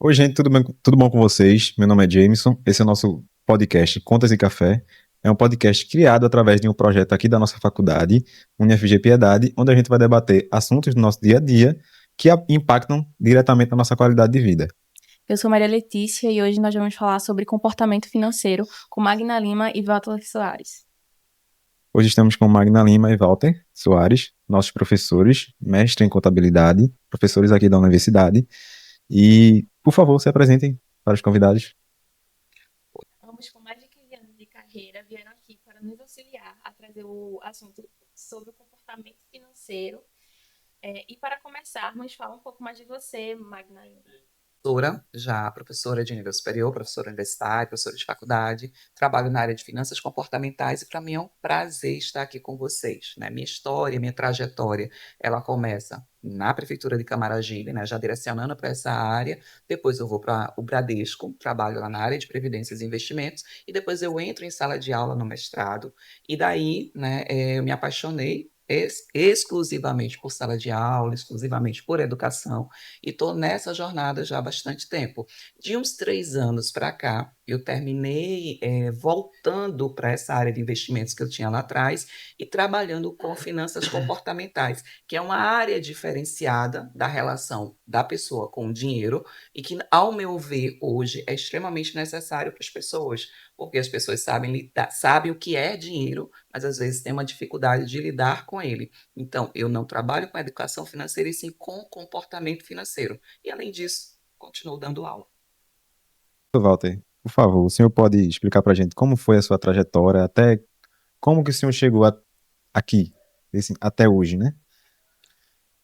Oi, gente, tudo bom com vocês? Meu nome é Jameson. Esse é o nosso podcast Contas e Café. É um podcast criado através de um projeto aqui da nossa faculdade, UniFG Piedade, onde a gente vai debater assuntos do nosso dia a dia que impactam diretamente a nossa qualidade de vida. Eu sou Maria Letícia e hoje nós vamos falar sobre comportamento financeiro com Magna Lima e Walter Soares. Hoje estamos com Magna Lima e Walter Soares, nossos professores, mestre em contabilidade, professores aqui da universidade. E, por favor, se apresentem para os convidados. Ambos com mais de 15 anos de carreira vieram aqui para nos auxiliar a trazer o assunto sobre o comportamento financeiro. E para começarmos, fala um pouco mais de você, Magna Lima. Professora, já professora de nível superior, professora universitária, professora de faculdade, trabalho na área de finanças comportamentais e para mim é um prazer estar aqui com vocês, né? Minha história, minha trajetória, ela começa na prefeitura de Camaragibe, né? Já direcionando para essa área, depois eu vou para o Bradesco, trabalho lá na área de previdências e investimentos e depois eu entro em sala de aula no mestrado e daí, né, eu me apaixonei exclusivamente por sala de aula, exclusivamente por educação e estou nessa jornada já há bastante tempo. De uns 3 anos para cá, eu terminei voltando para essa área de investimentos que eu tinha lá atrás e trabalhando com finanças comportamentais, que é uma área diferenciada da relação da pessoa com o dinheiro e que, ao meu ver, hoje é extremamente necessário para as pessoas, porque as pessoas sabem lidar, sabem o que é dinheiro, mas às vezes têm uma dificuldade de lidar com ele. Então, eu não trabalho com educação financeira e sim com comportamento financeiro. E, além disso, continuo dando aula. Walter, por favor, o senhor pode explicar para a gente como foi a sua trajetória, até como que o senhor chegou aqui, até hoje, né?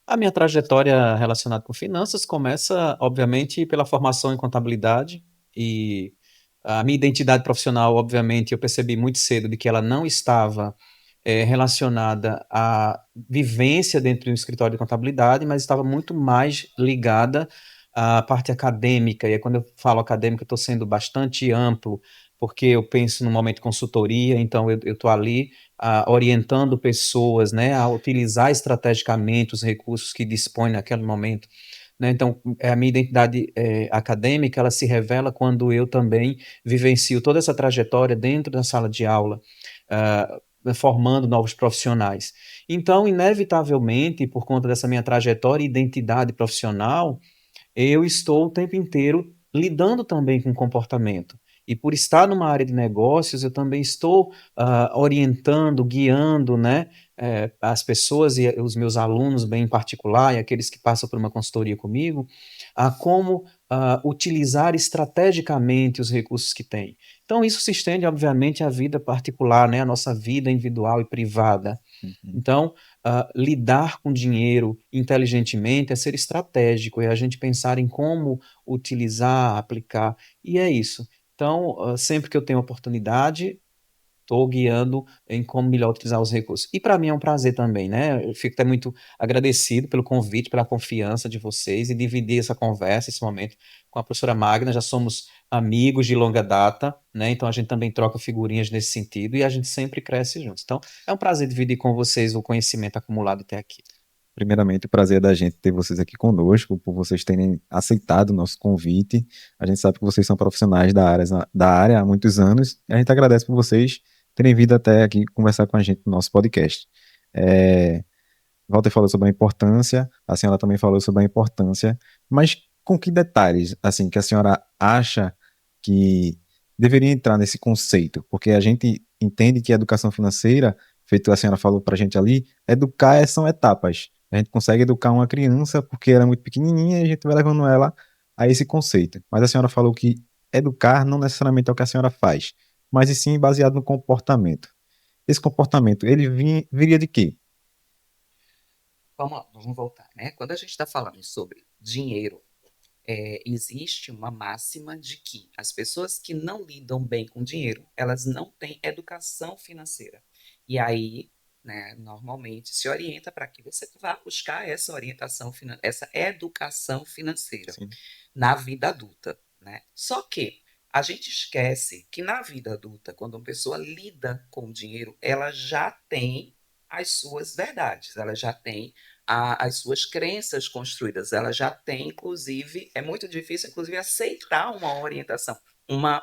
A minha trajetória relacionada com finanças começa, obviamente, pela formação em contabilidade e a minha identidade profissional, obviamente, eu percebi muito cedo de que ela não estava relacionada à vivência dentro de um escritório de contabilidade, mas estava muito mais ligada à parte acadêmica. E aí, quando eu falo acadêmica, eu estou sendo bastante amplo, porque eu penso no momento de consultoria, então eu estou ali orientando pessoas, né, a utilizar estrategicamente os recursos que dispõe naquele momento. Né? Então, a minha identidade acadêmica, ela se revela quando eu também vivencio toda essa trajetória dentro da sala de aula, formando novos profissionais. Então, inevitavelmente, por conta dessa minha trajetória e identidade profissional, eu estou o tempo inteiro lidando também com comportamento. E por estar numa área de negócios, eu também estou orientando, guiando, né, as pessoas e os meus alunos, bem em particular, e aqueles que passam por uma consultoria comigo, a como utilizar estrategicamente os recursos que têm. Então, isso se estende, obviamente, à vida particular, né, à nossa vida individual e privada. Uhum. Então, lidar com dinheiro inteligentemente é ser estratégico, é a gente pensar em como utilizar, aplicar, e é isso. Então, sempre que eu tenho oportunidade, estou guiando em como melhor utilizar os recursos. E para mim é um prazer também, né? Eu fico até muito agradecido pelo convite, pela confiança de vocês e dividir essa conversa, esse momento com a professora Magna. Já somos amigos de longa data, né? Então a gente também troca figurinhas nesse sentido e a gente sempre cresce juntos. Então é um prazer dividir com vocês o conhecimento acumulado até aqui. Primeiramente, o prazer é da gente ter vocês aqui conosco, por vocês terem aceitado o nosso convite. A gente sabe que vocês são profissionais da área há muitos anos, e a gente agradece por vocês terem vindo até aqui conversar com a gente no nosso podcast. É, Walter falou sobre a importância, a senhora também falou sobre a importância, mas com que detalhes, assim, que a senhora acha que deveria entrar nesse conceito? Porque a gente entende que a educação financeira, feito a senhora falou para a gente ali, são etapas. A gente consegue educar uma criança porque ela é muito pequenininha e a gente vai levando ela a esse conceito. Mas a senhora falou que educar não necessariamente é o que a senhora faz, mas e sim baseado no comportamento. Esse comportamento, ele viria de quê? Vamos lá, vamos voltar, né? Quando a gente está falando sobre dinheiro, existe uma máxima de que as pessoas que não lidam bem com dinheiro, elas não têm educação financeira. E aí, né, normalmente se orienta para que você vá buscar essa orientação, essa educação financeira Sim. na vida adulta, né? Só que a gente esquece que na vida adulta, quando uma pessoa lida com o dinheiro, ela já tem as suas verdades, ela já tem as suas crenças construídas. Ela já tem, inclusive, é muito difícil, inclusive, aceitar uma orientação,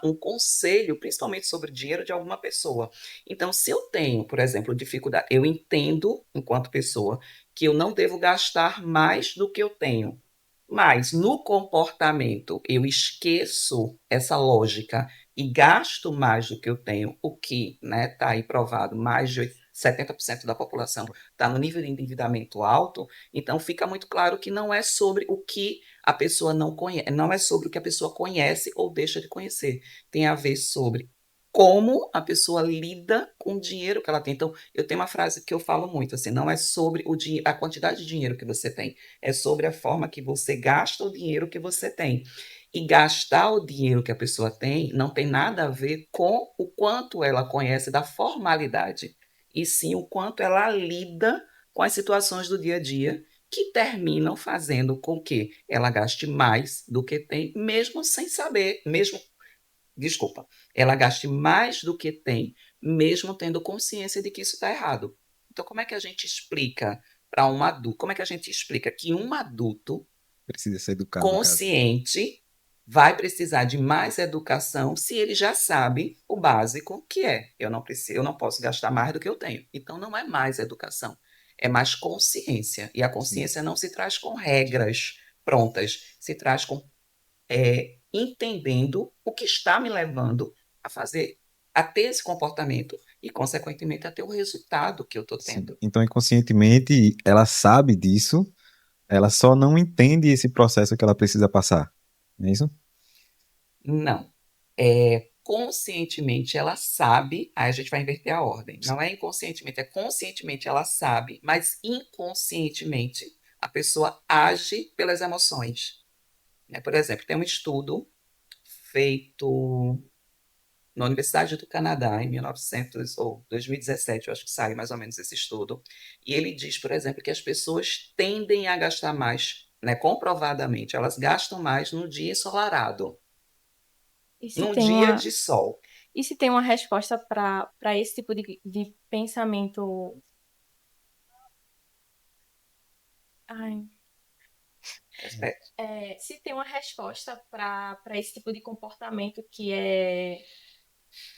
um conselho, principalmente sobre dinheiro de alguma pessoa. Então, se eu tenho, por exemplo, dificuldade, eu entendo, enquanto pessoa, que eu não devo gastar mais do que eu tenho. Mas no comportamento eu esqueço essa lógica e gasto mais do que eu tenho, o que, né, está aí provado, mais de 70% da população está no nível de endividamento alto, então fica muito claro que não é sobre o que a pessoa não conhece, não é sobre o que a pessoa conhece ou deixa de conhecer, tem a ver sobre como a pessoa lida com o dinheiro que ela tem. Então, eu tenho uma frase que eu falo muito, assim, não é sobre a quantidade de dinheiro que você tem, é sobre a forma que você gasta o dinheiro que você tem. E gastar o dinheiro que a pessoa tem não tem nada a ver com o quanto ela conhece da formalidade, e sim o quanto ela lida com as situações do dia a dia que terminam fazendo com que ela gaste mais do que tem, mesmo sem saber, mesmo, desculpa, ela gaste mais do que tem, mesmo tendo consciência de que isso está errado. Então, como é que a gente explica para um adulto, como é que a gente explica que um adulto Precisa ser educado, no caso. consciente vai precisar de mais educação se ele já sabe o básico, que é eu não posso gastar mais do que eu tenho. Então não é mais educação, é mais consciência. E a Sim. consciência não se traz com regras prontas, se traz com entendendo o que está me levando a fazer, a ter esse comportamento e, consequentemente, a ter o resultado que eu estou Sim. tendo. Então, inconscientemente, ela sabe disso, ela só não entende esse processo que ela precisa passar. Não é isso? Não. Conscientemente ela sabe, aí a gente vai inverter a ordem. Não é inconscientemente, é conscientemente ela sabe, mas inconscientemente a pessoa age pelas emoções. Né? Por exemplo, tem um estudo feito na Universidade do Canadá, em 1900 ou 2017, eu acho que sai mais ou menos esse estudo, e ele diz, por exemplo, que as pessoas tendem a gastar mais, né, comprovadamente, elas gastam mais no dia ensolarado, E se num tem dia uma, de sol. e se tem uma resposta para esse tipo de pensamento? Ai, se tem uma resposta para esse tipo de comportamento que é.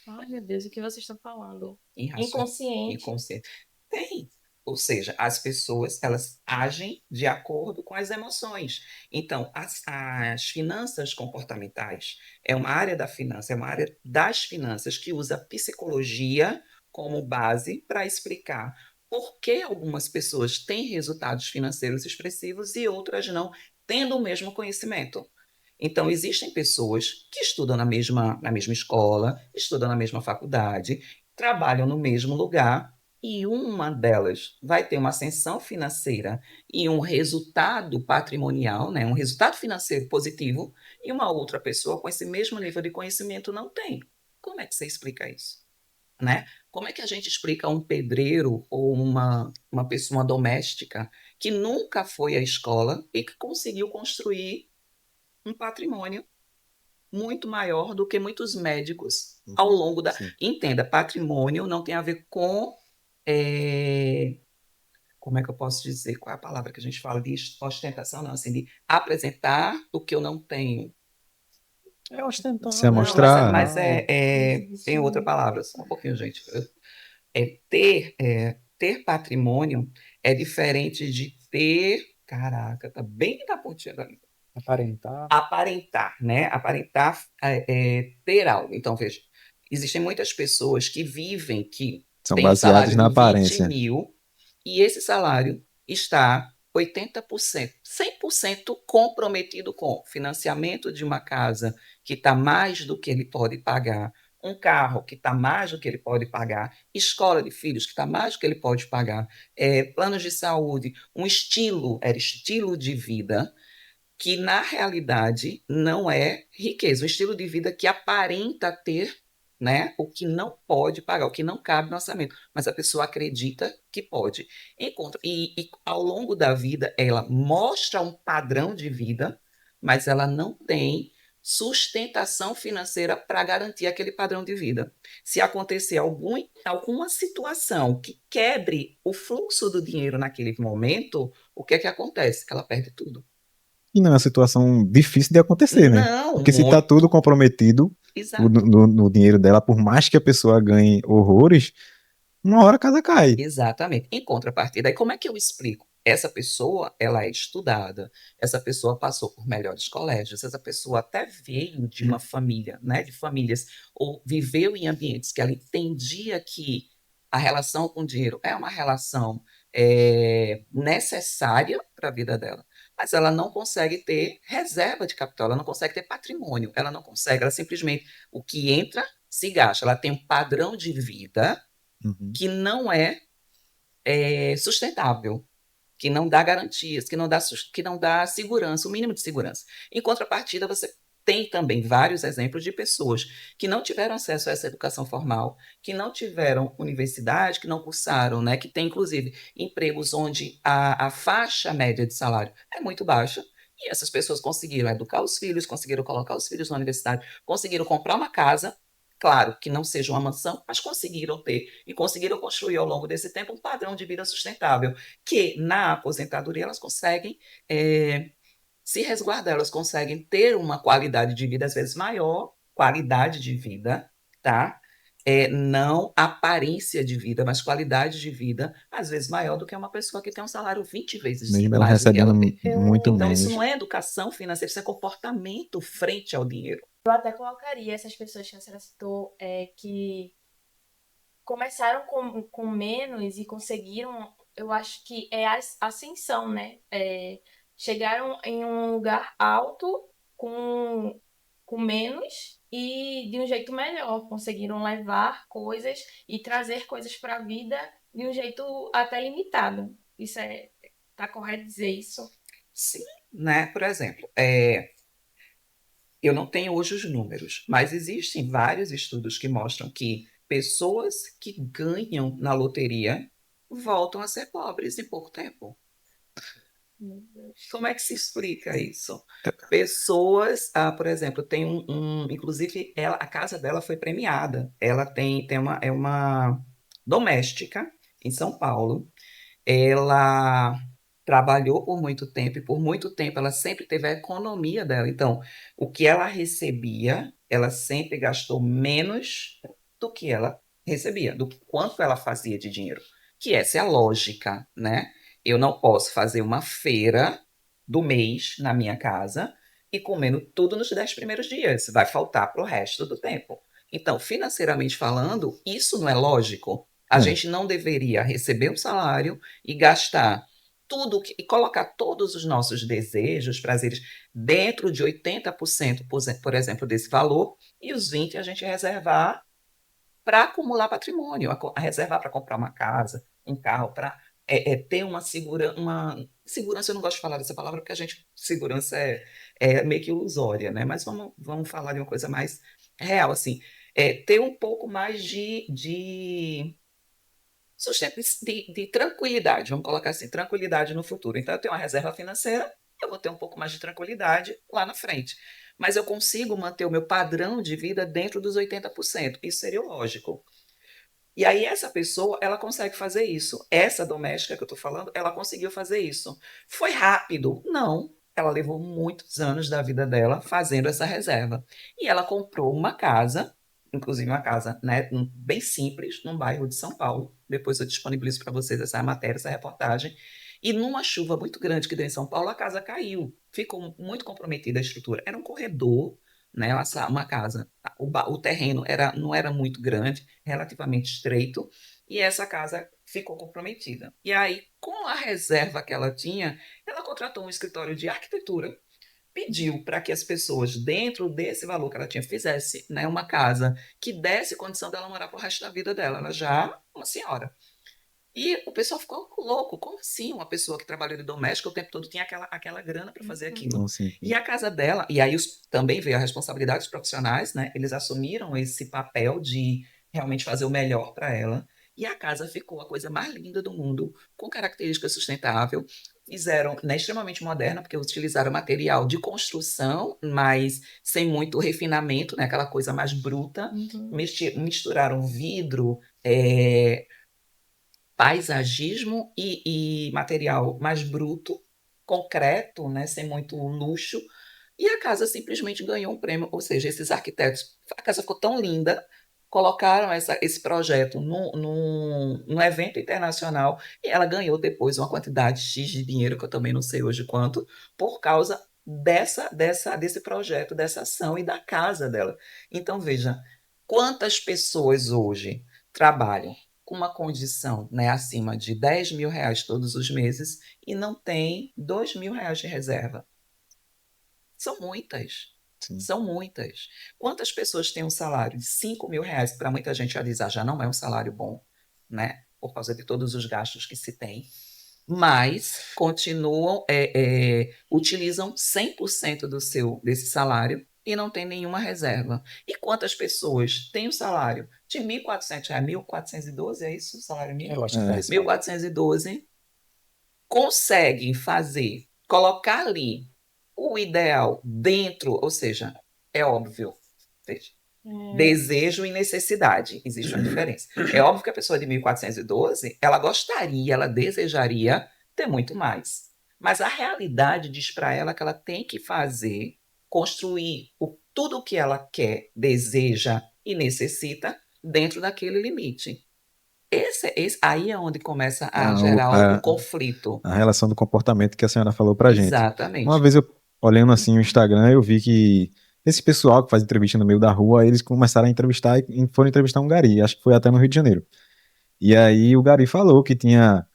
Ai, meu Deus, o que vocês estão falando? Inconsciente. Inconsciente. Tem. Ou seja, as pessoas, elas agem de acordo com as emoções. Então, as finanças comportamentais é uma área da finança, é uma área das finanças que usa a psicologia como base para explicar por que algumas pessoas têm resultados financeiros expressivos e outras não, tendo o mesmo conhecimento. Então, existem pessoas que estudam na mesma escola, estudam na mesma faculdade, trabalham no mesmo lugar, e uma delas vai ter uma ascensão financeira e um resultado patrimonial, né, um resultado financeiro positivo, e uma outra pessoa com esse mesmo nível de conhecimento não tem. Como é que você explica isso? Né? Como é que a gente explica um pedreiro ou uma pessoa doméstica que nunca foi à escola e que conseguiu construir um patrimônio muito maior do que muitos médicos ao longo da. Sim. Entenda, patrimônio não tem a ver com. Como é que eu posso dizer? Qual é a palavra que a gente fala de ostentação? Não, assim, de apresentar o que eu não tenho. É ostentar, Se é né? Não, mostrar. tem outra palavra, só um pouquinho, gente. Ter patrimônio é diferente de ter. Caraca, tá bem na pontinha da Aparentar. aparentar, né? Aparentar ter algo. Então, veja, existem muitas pessoas que vivem, que São têm um baseados salário na de 20 aparência. mil e esse salário está 80%, 100% comprometido com financiamento de uma casa que está mais do que ele pode pagar, um carro que está mais do que ele pode pagar, escola de filhos que está mais do que ele pode pagar, planos de saúde, era estilo de vida que na realidade não é riqueza, um estilo de vida que aparenta ter, né, o que não pode pagar, o que não cabe no orçamento, mas a pessoa acredita que pode. E ao longo da vida ela mostra um padrão de vida, mas ela não tem sustentação financeira para garantir aquele padrão de vida. Se acontecer alguma situação que quebre o fluxo do dinheiro naquele momento, o que é que acontece? Ela perde tudo. E não é uma situação difícil de acontecer, né? Não, Porque se tá tudo comprometido Exato. no dinheiro dela, por mais que a pessoa ganhe horrores, uma hora a casa cai. Exatamente. Em contrapartida, aí como é que eu explico? Essa pessoa, ela é estudada, essa pessoa passou por melhores colégios, essa pessoa até veio de uma família, né, de famílias, ou viveu em ambientes que ela entendia que a relação com o dinheiro é uma relação necessária para a vida dela, mas ela não consegue ter reserva de capital, ela não consegue ter patrimônio, ela não consegue, ela simplesmente, o que entra, se gasta, ela tem um padrão de vida Uhum. que não é sustentável, que não dá garantias, que não dá segurança, o mínimo de segurança. Em contrapartida, você tem também vários exemplos de pessoas que não tiveram acesso a essa educação formal, que não tiveram universidade, que não cursaram, né? Que tem, inclusive, empregos onde a faixa média de salário é muito baixa, e essas pessoas conseguiram educar os filhos, conseguiram colocar os filhos na universidade, conseguiram comprar uma casa, claro, que não seja uma mansão, mas conseguiram ter e conseguiram construir ao longo desse tempo um padrão de vida sustentável, que na aposentadoria elas conseguem se resguardar, elas conseguem ter uma qualidade de vida às vezes maior, qualidade de vida, tá? Não aparência de vida, mas qualidade de vida, às vezes maior do que uma pessoa que tem um salário 20 vezes Mesmo ela mais do que ela recebendo tem. muito Então, isso menos. não é educação financeira, isso é comportamento frente ao dinheiro. Eu até colocaria essas pessoas que a senhora citou, que começaram com menos e conseguiram, eu acho que é a ascensão, né? Chegaram em um lugar alto com menos e de um jeito melhor. Conseguiram levar coisas e trazer coisas para a vida de um jeito até limitado. Isso tá correto dizer isso? Sim, né? Por exemplo, eu não tenho hoje os números, mas existem vários estudos que mostram que pessoas que ganham na loteria voltam a ser pobres em pouco tempo. Meu Deus. Como é que se explica isso? Pessoas, por exemplo, tem inclusive a casa dela foi premiada. Ela é uma doméstica em São Paulo. Ela trabalhou por muito tempo e por muito tempo ela sempre teve a economia dela. Então, o que ela recebia, ela sempre gastou menos do que ela recebia, do quanto ela fazia de dinheiro. Que essa é a lógica, né? Eu não posso fazer uma feira do mês na minha casa e comendo tudo nos 10 primeiros dias. Vai faltar para o resto do tempo. Então, financeiramente falando, isso não é lógico. A gente não deveria receber um salário e gastar tudo e colocar todos os nossos desejos, prazeres dentro de 80%, por exemplo, desse valor, e os 20% a gente reservar para acumular patrimônio, a reservar para comprar uma casa, um carro, para ter uma segurança, eu não gosto de falar dessa palavra porque segurança é meio que ilusória, né? Mas vamos falar de uma coisa mais real, assim, ter um pouco mais de de tranquilidade, vamos colocar assim, tranquilidade no futuro. Então, eu tenho uma reserva financeira, eu vou ter um pouco mais de tranquilidade lá na frente. Mas eu consigo manter o meu padrão de vida dentro dos 80%. Isso seria o lógico. E aí, essa pessoa, ela consegue fazer isso. Essa doméstica que eu estou falando, ela conseguiu fazer isso. Foi rápido? Não. Ela levou muitos anos da vida dela fazendo essa reserva. E ela comprou uma casa, inclusive uma casa, né, bem simples, num bairro de São Paulo. Depois eu disponibilizo para vocês essa matéria, essa reportagem. E numa chuva muito grande que deu em São Paulo, a casa caiu. Ficou muito comprometida a estrutura. Era um corredor, né, uma casa. O terreno não era muito grande, relativamente estreito, e essa casa ficou comprometida. E aí, com a reserva que ela tinha, ela contratou um escritório de arquitetura, pediu para que as pessoas, dentro desse valor que ela tinha, fizesse, né, uma casa que desse condição dela morar para o resto da vida dela. Ela já, uma senhora. E o pessoal ficou louco. Como assim? Uma pessoa que trabalhou de doméstica o tempo todo tinha aquela grana para fazer aquilo. Então, assim, E a casa dela, e aí também veio a responsabilidade dos profissionais, né? Eles assumiram esse papel de realmente fazer o melhor para ela. E a casa ficou a coisa mais linda do mundo, com característica sustentável. fizeram, né, extremamente moderna, porque utilizaram material de construção, mas sem muito refinamento, né, aquela coisa mais bruta. Uhum. Misturaram vidro, paisagismo e material mais bruto, concreto, né, sem muito luxo, e a casa simplesmente ganhou um prêmio. Ou seja, esses arquitetos, a casa ficou tão linda, colocaram esse projeto num evento internacional e ela ganhou depois uma quantidade X de dinheiro, que eu também não sei hoje quanto, por causa desse projeto, dessa ação e da casa dela. Então, veja, quantas pessoas hoje trabalham com uma condição, né, acima de R$ 10.000 todos os meses e não tem R$ 2.000 de reserva. São muitas. Sim. São muitas. Quantas pessoas têm um salário de R$ 5.000, que para muita gente já não é um salário bom, né? Por causa de todos os gastos que se tem, mas continuam, utilizam 100% desse salário e não tem nenhuma reserva. E quantas pessoas têm o salário de R$ 1.400, 1.412, é isso o salário mínimo? Eu acho que É. é isso. 1.412, conseguem colocar ali o ideal dentro, ou seja, é óbvio, veja, desejo e necessidade, existe uma diferença. É óbvio que a pessoa de 1.412, ela gostaria, ela desejaria ter muito mais. Mas a realidade diz para ela que ela tem que fazer, construir tudo o que ela quer, deseja e necessita dentro daquele limite. Aí é onde começa a gerar o conflito. A relação do comportamento que a senhora falou pra gente. Exatamente. Uma vez eu, olhando assim o Instagram, eu vi que esse pessoal que faz entrevista no meio da rua, eles começaram a entrevistar e foram entrevistar um gari, acho que foi até no Rio de Janeiro. E aí o gari falou que tinha,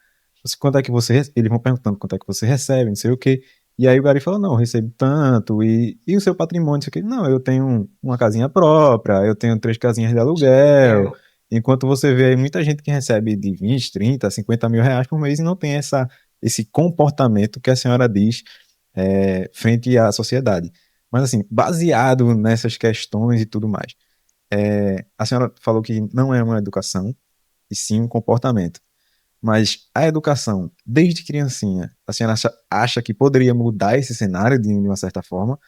quanto é que você, eles vão perguntando quanto é que você recebe, não sei o quê. E aí o gari falou, não, eu recebo tanto, e o seu patrimônio, não sei o quê. Não, eu tenho uma casinha própria, eu tenho 3 casinhas de aluguel. Enquanto você vê aí muita gente que recebe de 20, 30, 50 mil reais por mês e não tem esse comportamento que a senhora diz frente à sociedade. Mas assim, baseado nessas questões e tudo mais, a senhora falou que não é uma educação, e sim um comportamento. Mas a educação, desde criancinha, a senhora acha que poderia mudar esse cenário de uma certa forma?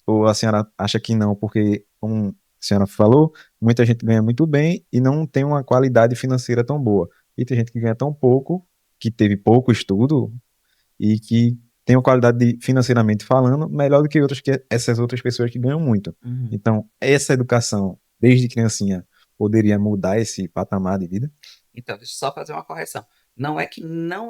Ou a senhora acha que não, porque, como a senhora falou, muita gente ganha muito bem e não tem uma qualidade financeira tão boa. E tem gente que ganha tão pouco, que teve pouco estudo e que tem uma qualidade financeiramente falando melhor do que essas outras pessoas que ganham muito. Uhum. Então, essa educação, desde criancinha, poderia mudar esse patamar de vida? Então, deixa eu só fazer uma correção. Não é que não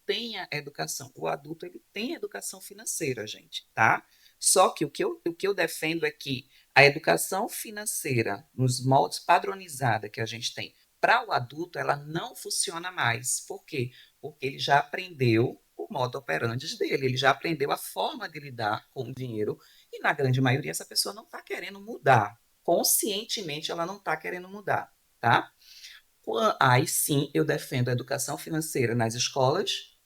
tenha educação. O adulto ele tem educação financeira, gente, tá? Só que o que eu defendo é que a educação financeira, nos moldes padronizada que a gente tem para o adulto, ela não funciona mais. Por quê? Porque ele já aprendeu o modo operandi dele, ele já aprendeu a forma de lidar com o dinheiro e, na grande maioria, essa pessoa não está querendo mudar. Conscientemente, ela não está querendo mudar, tá? Aí sim eu defendo a educação financeira nas escolas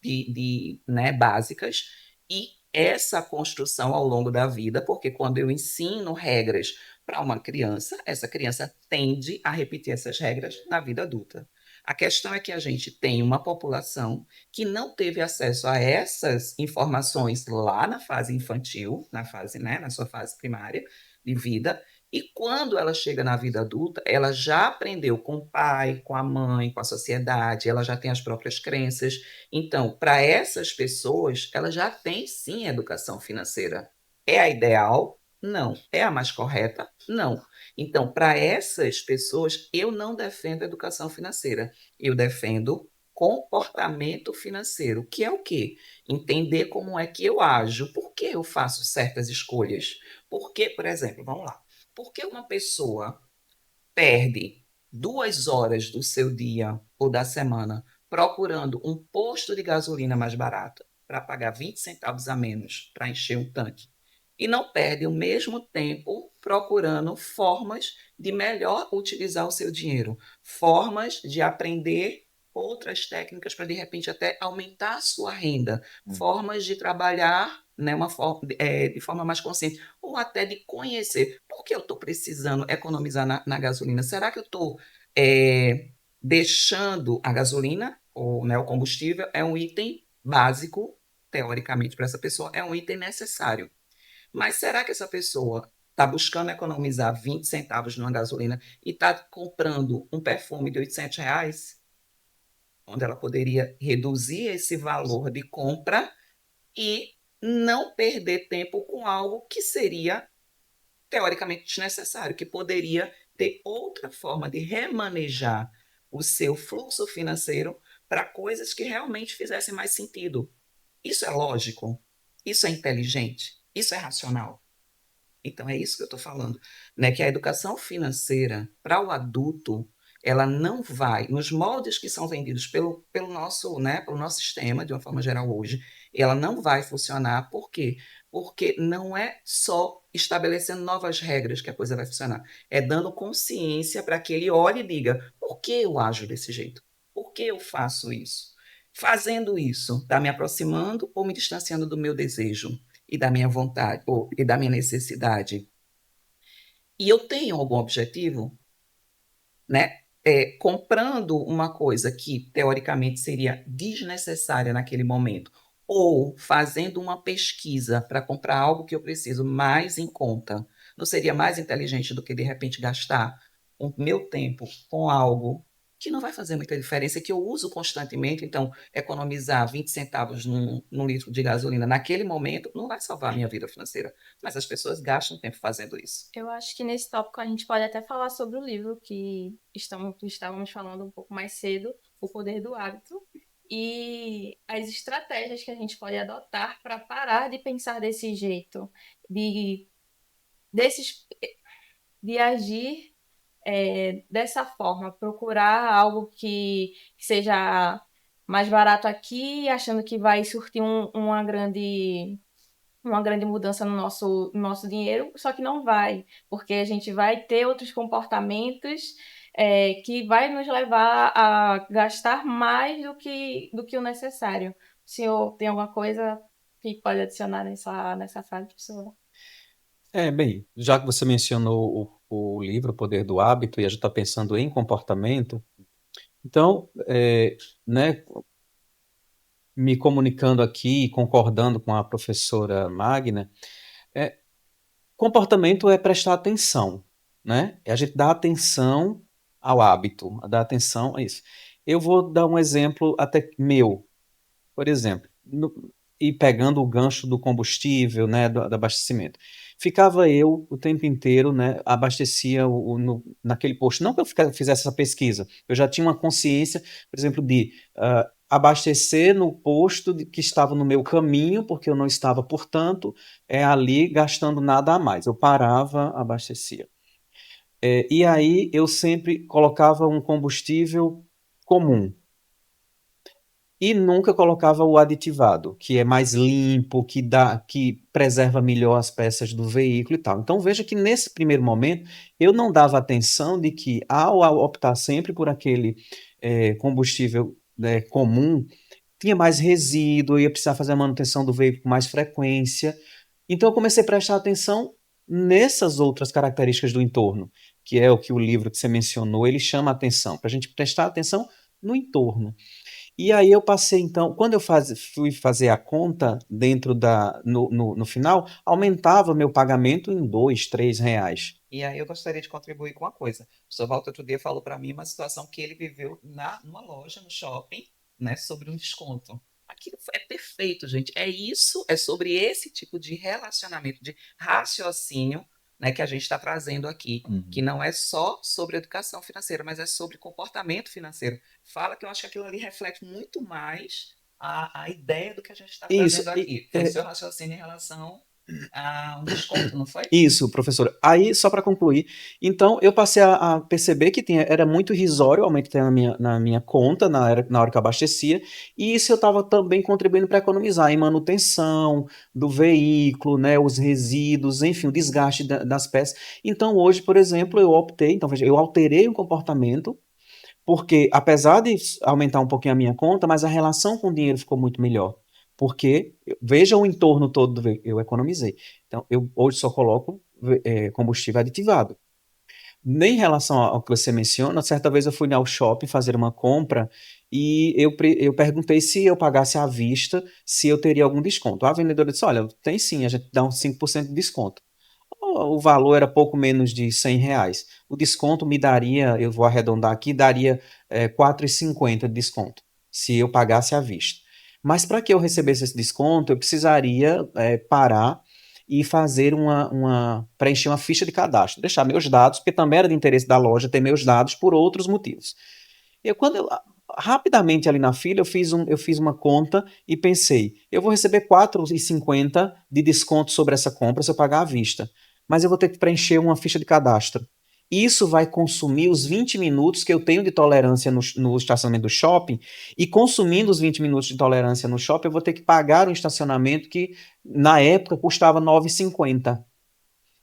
né, básicas e essa construção ao longo da vida, porque quando eu ensino regras para uma criança, essa criança tende a repetir essas regras na vida adulta. A questão é que a gente tem uma população que não teve acesso a essas informações lá na fase infantil, né, na sua fase primária de vida, e quando ela chega na vida adulta, ela já aprendeu com o pai, com a mãe, com a sociedade, ela já tem as próprias crenças. Então, para essas pessoas, ela já tem sim educação financeira. É a ideal? Não. É a mais correta? Não. Então, para essas pessoas, eu não defendo educação financeira. Eu defendo comportamento financeiro, que é o quê? Entender como é que eu ajo, por que eu faço certas escolhas. Porque, por exemplo, vamos lá. Por que uma pessoa perde 2 horas do seu dia ou da semana procurando um posto de gasolina mais barato para pagar 20 centavos a menos para encher um tanque e não perde o mesmo tempo procurando formas de melhor utilizar o seu dinheiro, formas de aprender outras técnicas para de repente até aumentar a sua renda, formas de trabalhar, né, de forma mais consciente, ou até de conhecer por que eu estou precisando economizar na gasolina. Será que eu estou deixando a gasolina, ou, né, o combustível, é um item básico, teoricamente, para essa pessoa, é um item necessário. Mas será que essa pessoa está buscando economizar 20 centavos numa gasolina e está comprando um perfume de R$ 800, onde ela poderia reduzir esse valor de compra e não perder tempo com algo que seria teoricamente desnecessário, que poderia ter outra forma de remanejar o seu fluxo financeiro para coisas que realmente fizessem mais sentido. Isso é lógico? Isso é inteligente? Isso é racional? Então é isso que eu estou falando, né? Que a educação financeira para o adulto, ela não vai, nos moldes que são vendidos pelo nosso, né, pelo nosso sistema, de uma forma geral hoje, ela não vai funcionar. Por quê? Porque não é só estabelecendo novas regras que a coisa vai funcionar. É dando consciência para que ele olhe e diga: por que eu ajo desse jeito? Por que eu faço isso? Fazendo isso, está me aproximando ou me distanciando do meu desejo e da minha vontade, ou, e da minha necessidade? E eu tenho algum objetivo, né? Comprando uma coisa que teoricamente seria desnecessária naquele momento, ou fazendo uma pesquisa para comprar algo que eu preciso mais em conta, não seria mais inteligente do que de repente gastar o meu tempo com algo que não vai fazer muita diferença, que eu uso constantemente? Então, economizar 20 centavos num litro de gasolina naquele momento não vai salvar a minha vida financeira, mas as pessoas gastam tempo fazendo isso. Eu acho que nesse tópico a gente pode até falar sobre o livro que estávamos falando um pouco mais cedo, O Poder do Hábito, e as estratégias que a gente pode adotar para parar de pensar desse jeito, de, desses, de agir dessa forma, procurar algo que seja mais barato aqui, achando que vai surtir uma grande mudança no nosso dinheiro, só que não vai, porque a gente vai ter outros comportamentos que vai nos levar a gastar mais do que o necessário. O senhor tem alguma coisa que pode adicionar nessa frase, professor? Bem, já que você mencionou o livro O Poder do Hábito e a gente está pensando em comportamento, então, né, me comunicando aqui, concordando com a professora Magna, é, comportamento é prestar atenção, né? É a gente dar atenção ao hábito, dar atenção a isso. Eu vou dar um exemplo até meu, por exemplo, e pegando o gancho do combustível, né, do abastecimento. Ficava eu o tempo inteiro, né, abastecia naquele posto. Não que eu fizesse essa pesquisa, eu já tinha uma consciência, por exemplo, de abastecer no posto que estava no meu caminho, porque eu não estava, portanto, ali gastando nada a mais. Eu parava, abastecia. E aí eu sempre colocava um combustível comum, e nunca colocava o aditivado, que é mais limpo, que preserva melhor as peças do veículo e tal. Então veja que nesse primeiro momento eu não dava atenção de que ao optar sempre por aquele combustível, né, comum, tinha mais resíduo, eu ia precisar fazer a manutenção do veículo com mais frequência. Então eu comecei a prestar atenção nessas outras características do entorno, que é o que o livro que você mencionou, ele chama a atenção, para a gente prestar atenção no entorno. E aí eu passei, então, quando eu fui fazer a conta no final, aumentava meu pagamento em R$ 2, R$ 3. E aí eu gostaria de contribuir com uma coisa. O senhor Walter outro dia falou para mim uma situação que ele viveu numa loja, no shopping, né, sobre um desconto. Aquilo é perfeito, gente. É isso, é sobre esse tipo de relacionamento, de raciocínio, né, que a gente está trazendo aqui, que não é só sobre educação financeira, mas é sobre comportamento financeiro. Fala que eu acho que aquilo ali reflete muito mais a ideia do que a gente está Isso, trazendo aqui. Foi o seu raciocínio em relação a um desconto, não foi? Isso, professor. Aí, só para concluir, então eu passei a perceber que era muito irrisório o aumento que tem na minha conta na hora que eu abastecia, e isso eu estava também contribuindo para economizar em manutenção do veículo, né, os resíduos, enfim, o desgaste das peças. Então, hoje, por exemplo, eu optei, então, veja, eu alterei o comportamento, porque apesar de aumentar um pouquinho a minha conta, mas a relação com o dinheiro ficou muito melhor. Porque veja o entorno todo do veículo, eu economizei. Então, eu hoje só coloco combustível aditivado. Nem em relação ao que você menciona, certa vez eu fui ao shopping fazer uma compra e eu perguntei se eu pagasse à vista, se eu teria algum desconto. A vendedora disse, olha, tem sim, a gente dá uns 5% de desconto. O valor era pouco menos de R$ 100. O desconto me daria, eu vou arredondar aqui, daria R$ 4,50 de desconto, se eu pagasse à vista. Mas para que eu recebesse esse desconto, eu precisaria parar e fazer preencher uma ficha de cadastro, deixar meus dados, porque também era de interesse da loja ter meus dados por outros motivos. Rapidamente ali na fila, eu fiz uma conta e pensei, eu vou receber R$ 4,50 de desconto sobre essa compra se eu pagar à vista, mas eu vou ter que preencher uma ficha de cadastro. Isso vai consumir os 20 minutos que eu tenho de tolerância no estacionamento do shopping, e consumindo os 20 minutos de tolerância no shopping, eu vou ter que pagar um estacionamento que, na época, custava R$ 9,50.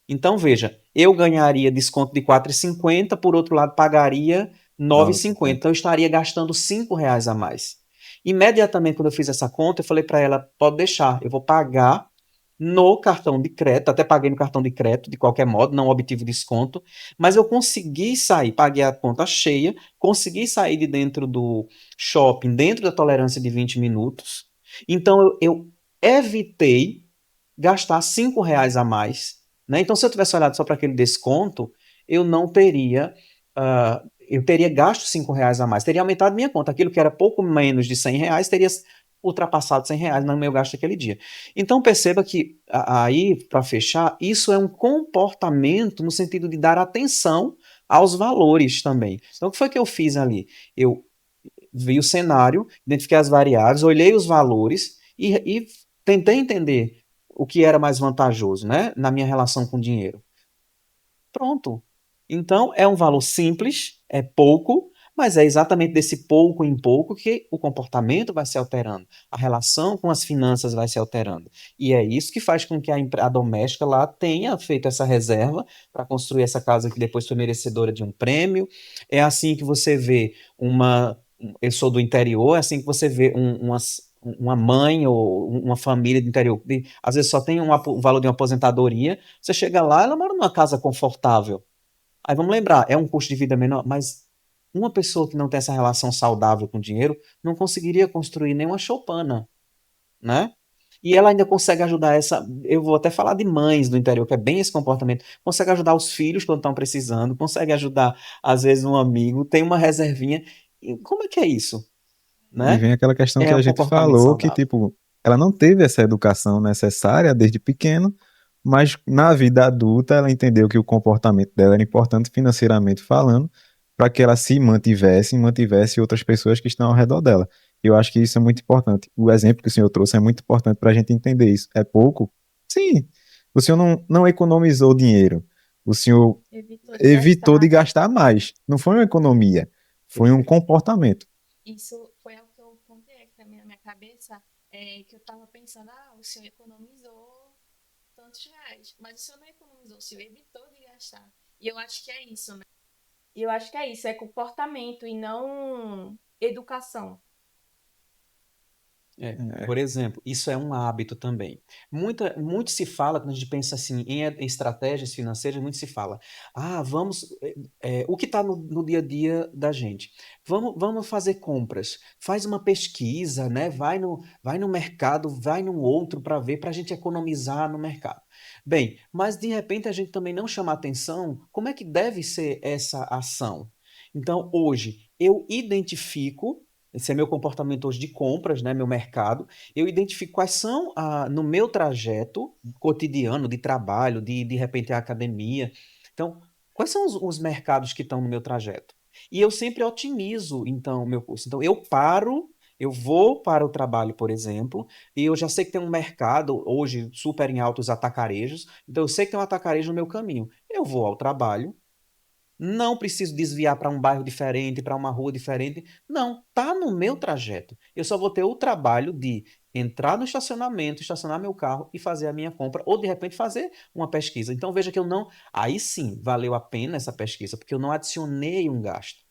Então, veja, eu ganharia desconto de R$ 4,50, por outro lado, pagaria R$ 9,50. 9,50. Então, eu estaria gastando R$ 5 a mais. Imediatamente, quando eu fiz essa conta, eu falei para ela, pode deixar, eu vou pagar no cartão de crédito, até paguei no cartão de crédito, de qualquer modo, não obtive desconto, mas eu consegui sair, paguei a conta cheia, consegui sair de dentro do shopping, dentro da tolerância de 20 minutos, então eu evitei gastar R$ 5 a mais, né? Então, se eu tivesse olhado só para aquele desconto, eu não teria, eu teria gasto R$ 5 a mais, teria aumentado minha conta. Aquilo que era pouco menos de R$ 100 teria ultrapassado R$ 100 no meu gasto aquele dia. Então, perceba que, aí, para fechar, isso é um comportamento no sentido de dar atenção aos valores também. Então, o que foi que eu fiz ali? Eu vi o cenário, identifiquei as variáveis, olhei os valores e tentei entender o que era mais vantajoso, né, na minha relação com o dinheiro. Pronto. Então, é um valor simples, é pouco, mas é exatamente desse pouco em pouco que o comportamento vai se alterando, a relação com as finanças vai se alterando. E é isso que faz com que a doméstica lá tenha feito essa reserva para construir essa casa que depois foi merecedora de um prêmio. É assim que você vê eu sou do interior, é assim que você vê uma mãe ou uma família do interior, que às vezes só tem um valor de uma aposentadoria, você chega lá, ela mora numa casa confortável. Aí vamos lembrar, é um custo de vida menor, mas uma pessoa que não tem essa relação saudável com o dinheiro não conseguiria construir nenhuma choupana, né? E ela ainda consegue ajudar eu vou até falar de mães do interior, que é bem esse comportamento, consegue ajudar os filhos quando estão precisando, consegue ajudar, às vezes, um amigo, tem uma reservinha. E como é que é isso, E né? vem aquela questão que É a um gente comportamento falou, que, saudável. tipo, ela não teve essa educação necessária desde pequeno, mas na vida adulta ela entendeu que o comportamento dela era importante financeiramente falando, para que ela se mantivesse e mantivesse outras pessoas que estão ao redor dela. Eu acho que isso é muito importante. O exemplo que o senhor trouxe é muito importante para a gente entender isso. É pouco? Sim. O senhor não economizou dinheiro. O senhor Evitou de evitou de gastar. gastar mais. Não foi uma economia, foi um Perfeito. comportamento. Isso foi algo que eu contei aqui também na minha cabeça, que eu tava pensando, o senhor economizou tantos reais, mas o senhor não economizou, o senhor evitou de gastar. E eu acho que é isso, né? E eu acho que é isso, é comportamento e não educação. É, Por exemplo, isso é um hábito também. Muito se fala, quando a gente pensa assim em estratégias financeiras, muito se fala, o que está no dia a dia da gente? Vamos fazer compras, faz uma pesquisa, né? Vai no mercado, vai no outro para ver, para a gente economizar no mercado. Bem, mas de repente a gente também não chama atenção como é que deve ser essa ação. Então, hoje, eu identifico. Esse é meu comportamento hoje de compras, né, meu mercado. Eu identifico quais são, no meu trajeto cotidiano de trabalho, de repente a academia. Então, quais são os mercados que estão no meu trajeto? E eu sempre otimizo, então, o meu curso. Então, eu vou para o trabalho, por exemplo, e eu já sei que tem um mercado hoje super em altos atacarejos, então eu sei que tem um atacarejo no meu caminho. Eu vou ao trabalho, não preciso desviar para um bairro diferente, para uma rua diferente. Não, tá no meu trajeto. Eu só vou ter o trabalho de entrar no estacionamento, estacionar meu carro e fazer a minha compra, ou de repente fazer uma pesquisa. Então veja que eu não. Aí sim valeu a pena essa pesquisa, porque eu não adicionei um gasto.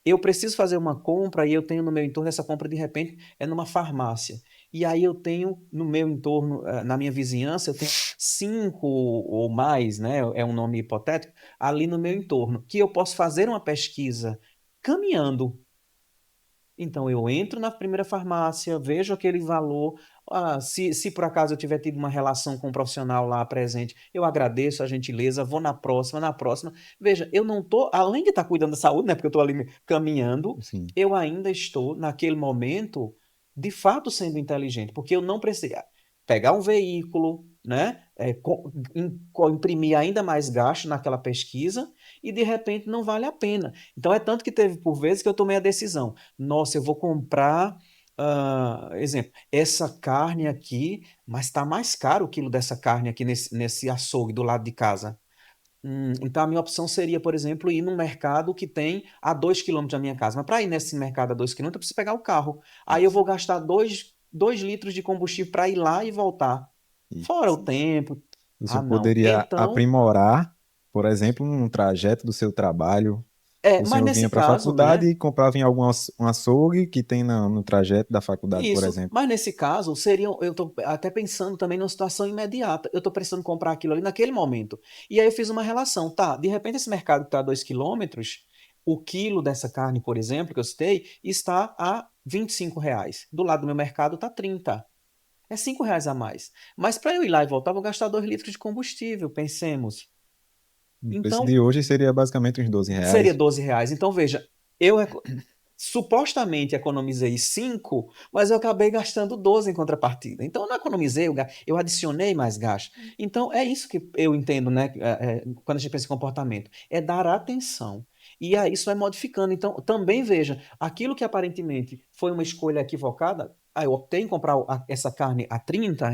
Eu preciso fazer uma compra e eu tenho no meu entorno essa compra de repente é numa farmácia. E aí eu tenho no meu entorno, na minha vizinhança, eu tenho 5 ou mais, né? É um nome hipotético ali no meu entorno, que eu posso fazer uma pesquisa caminhando. Então eu entro na primeira farmácia, vejo aquele valor. Se por acaso eu tiver tido uma relação com um profissional lá presente, eu agradeço a gentileza, vou na próxima, na próxima. Veja, eu não tô, além de estar cuidando da saúde, né? Porque eu estou ali caminhando, Sim. eu ainda estou naquele momento, de fato, sendo inteligente, porque eu não precisei pegar um veículo, né? Imprimir ainda mais gasto naquela pesquisa e de repente não vale a pena. Então é tanto que teve por vezes que eu tomei a decisão. Nossa, eu vou comprar, exemplo, essa carne aqui, mas está mais caro o quilo dessa carne aqui nesse açougue do lado de casa. Então a minha opção seria, por exemplo, ir num mercado que tem a 2 quilômetros da minha casa. Mas para ir nesse mercado a 2 quilômetros, eu preciso pegar o carro. Aí eu Isso. vou gastar 2 litros de combustível para ir lá e voltar. Fora o Isso. tempo. Você Ah, não. poderia Então, aprimorar, por exemplo, um trajeto do seu trabalho. O mas senhor vinha nesse para a caso, faculdade né? e comprava em algum um açougue que tem no trajeto da faculdade, por Isso, exemplo. mas nesse caso, eu estou até pensando também numa situação imediata. Eu estou precisando comprar aquilo ali naquele momento. E aí eu fiz uma relação, tá? De repente, esse mercado que está a 2 quilômetros, o quilo dessa carne, por exemplo, que eu citei, está a R$ 25. Do lado do meu mercado está 30. É R$ 5 a mais. Mas para eu ir lá e voltar, eu vou gastar 2 litros de combustível, pensemos. No preço Então, de hoje seria basicamente uns 12 seria reais. R$ 12. Então, veja, eu supostamente economizei 5, mas eu acabei gastando 12 em contrapartida. Então, eu não economizei, eu adicionei mais gasto. Então, é isso que eu entendo, né? Quando a gente pensa em comportamento, é dar atenção. E aí isso vai modificando. Então, também veja, aquilo que aparentemente foi uma escolha equivocada, eu optei em comprar essa carne a R$ 30,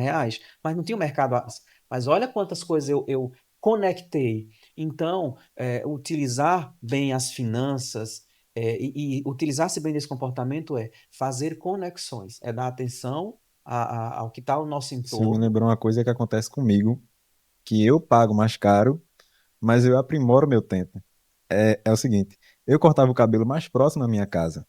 mas não tinha o mercado. Mas olha quantas coisas eu conectei. Então, utilizar bem as finanças, e utilizar-se bem desse comportamento é fazer conexões, é dar atenção ao que está ao nosso Isso me entorno. lembrou uma coisa que acontece comigo, que eu pago mais caro, mas eu aprimoro meu tempo. É o seguinte, eu cortava o cabelo mais próximo da minha casa.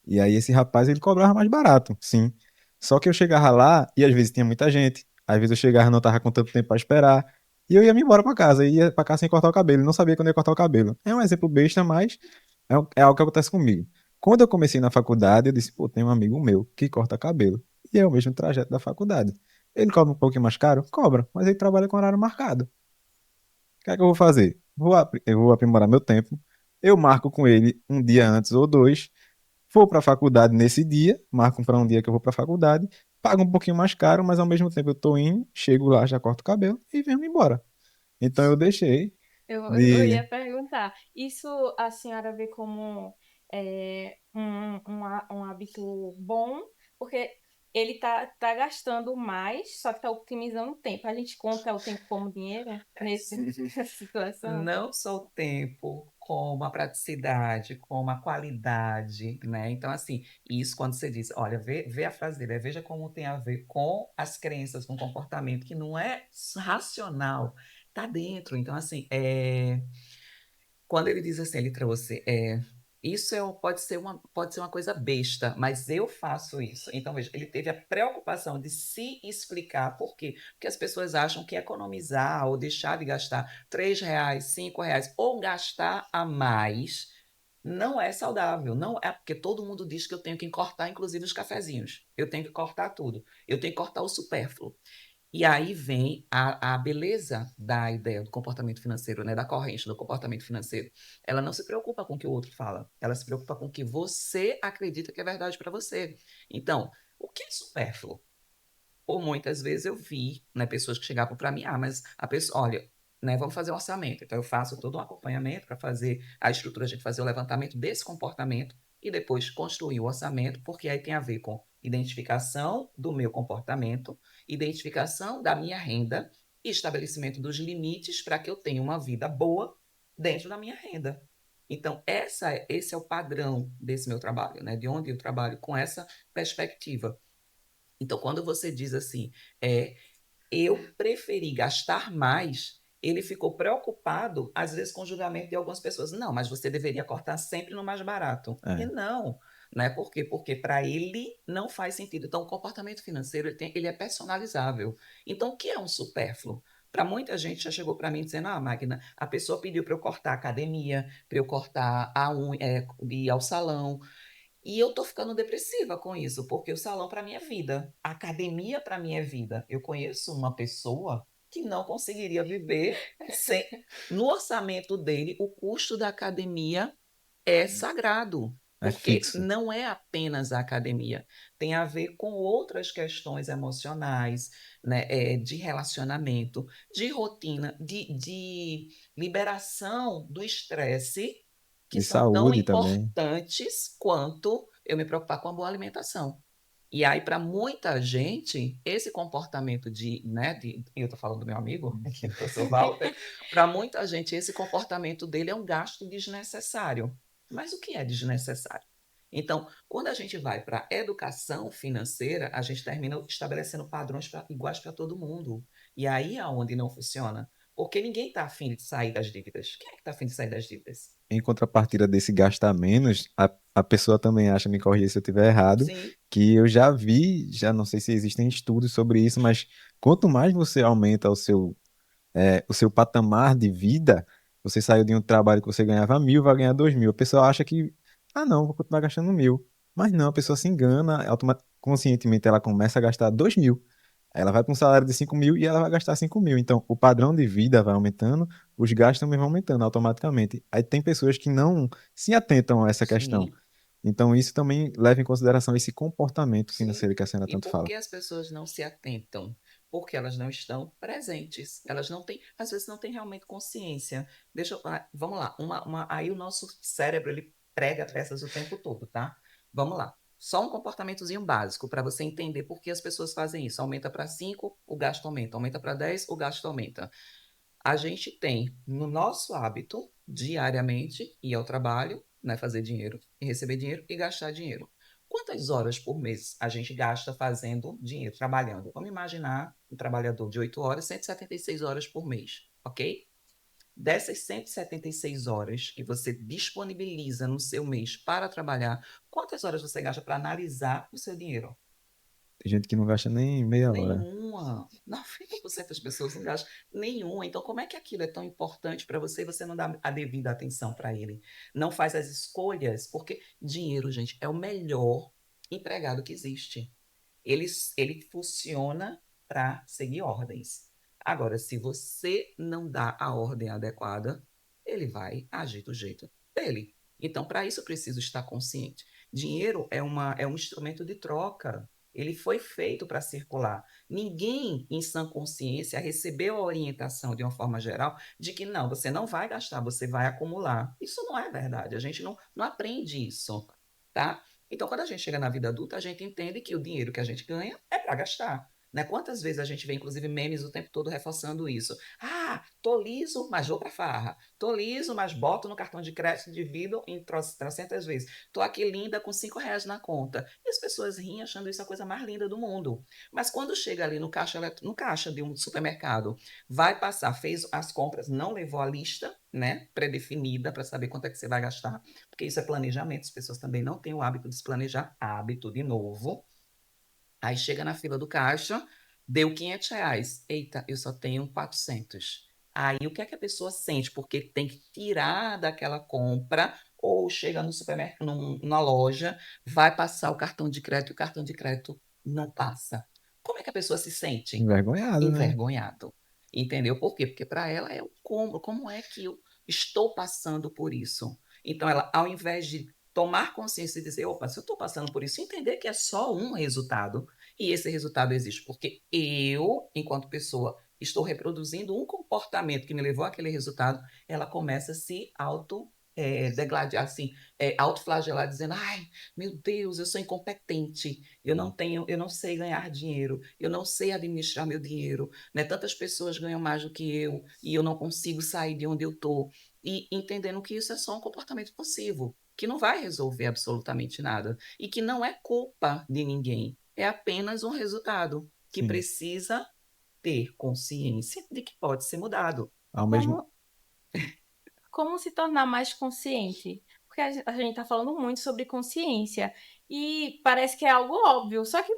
E aí esse rapaz, ele cobrava mais barato, sim. Só que eu chegava lá e às vezes tinha muita gente. Às vezes eu chegava e não tava com tanto tempo para esperar. E eu ia me embora para casa, ia para casa sem cortar o cabelo. Não sabia quando ia cortar o cabelo. É um exemplo besta, mas é algo que acontece comigo. Quando eu comecei na faculdade, eu disse, pô, tem um amigo meu que corta cabelo. E é o mesmo trajeto da faculdade. Ele cobra um pouquinho mais caro? Cobra, mas ele trabalha com horário marcado. O que é que eu vou fazer? Eu vou aprimorar meu tempo. Eu marco com ele um dia antes ou dois. Vou para a faculdade nesse dia, marco para um dia que eu vou para a faculdade, pago um pouquinho mais caro, mas ao mesmo tempo eu tô indo, chego lá, já corto o cabelo e venho embora. Então eu deixei Eu de. ia perguntar, isso a senhora vê como um hábito bom, porque ele tá gastando mais, só que tá otimizando o tempo. A gente conta o tempo como dinheiro nessa situação? Não só o tempo, como a praticidade, como a qualidade, né? Então, assim, isso quando você diz, olha, vê a frase dele, veja como tem a ver com as crenças, com o comportamento que não é racional, tá dentro. Então, assim, quando ele diz assim, ele trouxe, isso pode ser uma coisa besta, mas eu faço isso. Então, veja, ele teve a preocupação de se explicar por quê. Porque as pessoas acham que economizar ou deixar de gastar R$ 3, R$ 5, ou gastar a mais, não é saudável. Não é porque todo mundo diz que eu tenho que cortar, inclusive, os cafezinhos. Eu tenho que cortar tudo. Eu tenho que cortar o supérfluo. E aí vem a beleza da ideia do comportamento financeiro, né, da corrente do comportamento financeiro. Ela não se preocupa com o que o outro fala, ela se preocupa com o que você acredita que é verdade para você. Então, o que é supérfluo? Por muitas vezes eu vi, né, pessoas que chegavam para mim, mas a pessoa, olha, né, vamos fazer um orçamento. Então eu faço todo um acompanhamento para fazer a estrutura, a gente fazer o levantamento desse comportamento e depois construir o orçamento, porque aí tem a ver com identificação do meu comportamento, identificação da minha renda e estabelecimento dos limites para que eu tenha uma vida boa dentro da minha renda. Então, esse é o padrão desse meu trabalho, né? De onde eu trabalho com essa perspectiva. Então, quando você diz assim, é, eu preferi gastar mais, ele ficou preocupado, às vezes, com o julgamento de algumas pessoas. Não, mas você deveria cortar sempre no mais barato. E É, não, né? Por quê? Porque para ele não faz sentido. Então, o comportamento financeiro ele é personalizável. Então, o que é um supérfluo? Para muita gente já chegou para mim dizendo: Ah, Magna, a pessoa pediu para eu cortar a academia, para eu cortar a unha, ir ao salão. E eu tô ficando depressiva com isso, porque o salão para mim é vida, a academia para mim é vida. Eu conheço uma pessoa que não conseguiria viver sem. No orçamento dele, o custo da academia é sagrado, É porque fixo. não é apenas a academia, tem a ver com outras questões emocionais, né, de relacionamento, de rotina, de liberação do estresse, que De são tão saúde também. importantes quanto eu me preocupar com a boa alimentação. E aí, para muita gente, esse comportamento eu estou falando do meu amigo, aqui, do professor Walter, para muita gente, esse comportamento dele é um gasto desnecessário. Mas o que é desnecessário? Então, quando a gente vai para a educação financeira, a gente termina estabelecendo padrões iguais para todo mundo. E aí é onde não funciona. Porque ninguém está afim de sair das dívidas. Quem é que está afim de sair das dívidas? Em contrapartida desse gastar menos, a pessoa também acha, me corrija se eu estiver errado, Sim, que eu já vi, já não sei se existem estudos sobre isso, mas quanto mais você aumenta o seu patamar de vida, você saiu de um trabalho que você ganhava 1.000, vai ganhar 2.000. A pessoa acha que, ah, não, vou continuar gastando 1.000. Mas não, a pessoa se engana, conscientemente ela começa a gastar 2.000. Aí ela vai para um salário de 5.000 e ela vai gastar 5.000. Então, o padrão de vida vai aumentando, os gastos também vão aumentando automaticamente. Aí tem pessoas que não se atentam a essa questão. sim. Então, isso também leva em consideração esse comportamento Sim. financeiro que a senhora E tanto por fala. que as pessoas não se atentam? Porque elas não estão presentes. Elas não têm, às vezes não têm realmente consciência. Vamos lá. Aí o nosso cérebro ele prega peças o tempo todo, tá? Vamos lá. Só um comportamentozinho básico para você entender por que as pessoas fazem isso. Aumenta para 5, o gasto aumenta. Aumenta para 10, o gasto aumenta. A gente tem no nosso hábito, diariamente, ir ao trabalho, né, fazer dinheiro, e receber dinheiro e gastar dinheiro. Quantas horas por mês a gente gasta fazendo dinheiro, trabalhando? Vamos imaginar um trabalhador de 8 horas, 176 horas por mês, ok? Dessas 176 horas que você disponibiliza no seu mês para trabalhar, quantas horas você gasta para analisar o seu dinheiro? Tem gente que não gasta nem meia hora. Nenhuma. 90% das pessoas não gastam nenhuma. Então, como é que aquilo é tão importante para você e você não dá a devida atenção para ele? Não faz as escolhas, porque dinheiro, gente, é o melhor empregado que existe. Ele funciona para seguir ordens. Agora, se você não dá a ordem adequada, ele vai agir do jeito dele. Então, para isso, eu preciso estar consciente. Dinheiro é um instrumento de troca. Ele foi feito para circular. Ninguém, em sã consciência, recebeu a orientação, de uma forma geral, de que não, você não vai gastar, você vai acumular. Isso não é verdade. A gente não aprende isso, tá? Então, quando a gente chega na vida adulta, a gente entende que o dinheiro que a gente ganha é para gastar. Né? Quantas vezes a gente vê, inclusive, memes o tempo todo reforçando isso? Ah, tô liso, mas vou pra farra. Tô liso, mas boto no cartão de crédito e divido em trocentas vezes. Tô aqui linda com R$ 5 na conta. E as pessoas riem achando isso a coisa mais linda do mundo. Mas quando chega ali no caixa de um supermercado, vai passar, fez as compras, não levou a lista, né, pré-definida para saber quanto é que você vai gastar, porque isso é planejamento, as pessoas também não têm o hábito de se planejar, hábito de novo. Aí chega na fila do caixa, deu R$ 500. Eita, eu só tenho 400. Aí o que é que a pessoa sente? Porque tem que tirar daquela compra, ou chega no supermercado, na loja, vai passar o cartão de crédito e o cartão de crédito não passa. Como é que a pessoa se sente? Envergonhado, né? Envergonhado. Entendeu? Por quê? Porque para ela é o como é que eu estou passando por isso? Então, ela, ao invés de tomar consciência e dizer, opa, se eu estou passando por isso, entender que é só um resultado, e esse resultado existe porque eu, enquanto pessoa, estou reproduzindo um comportamento que me levou àquele resultado, ela começa a se degladiar, assim, autoflagelar, dizendo, ai, meu Deus, eu sou incompetente, eu não sei ganhar dinheiro, eu não sei administrar meu dinheiro, né? Tantas pessoas ganham mais do que eu, e eu não consigo sair de onde eu estou. E entendendo que isso é só um comportamento passivo, que não vai resolver absolutamente nada, e que não é culpa de ninguém, é apenas um resultado que Sim. precisa ter consciência de que pode ser mudado. Ao mesmo, Como, como se tornar mais consciente? Porque a gente está falando muito sobre consciência e parece que é algo óbvio. Só que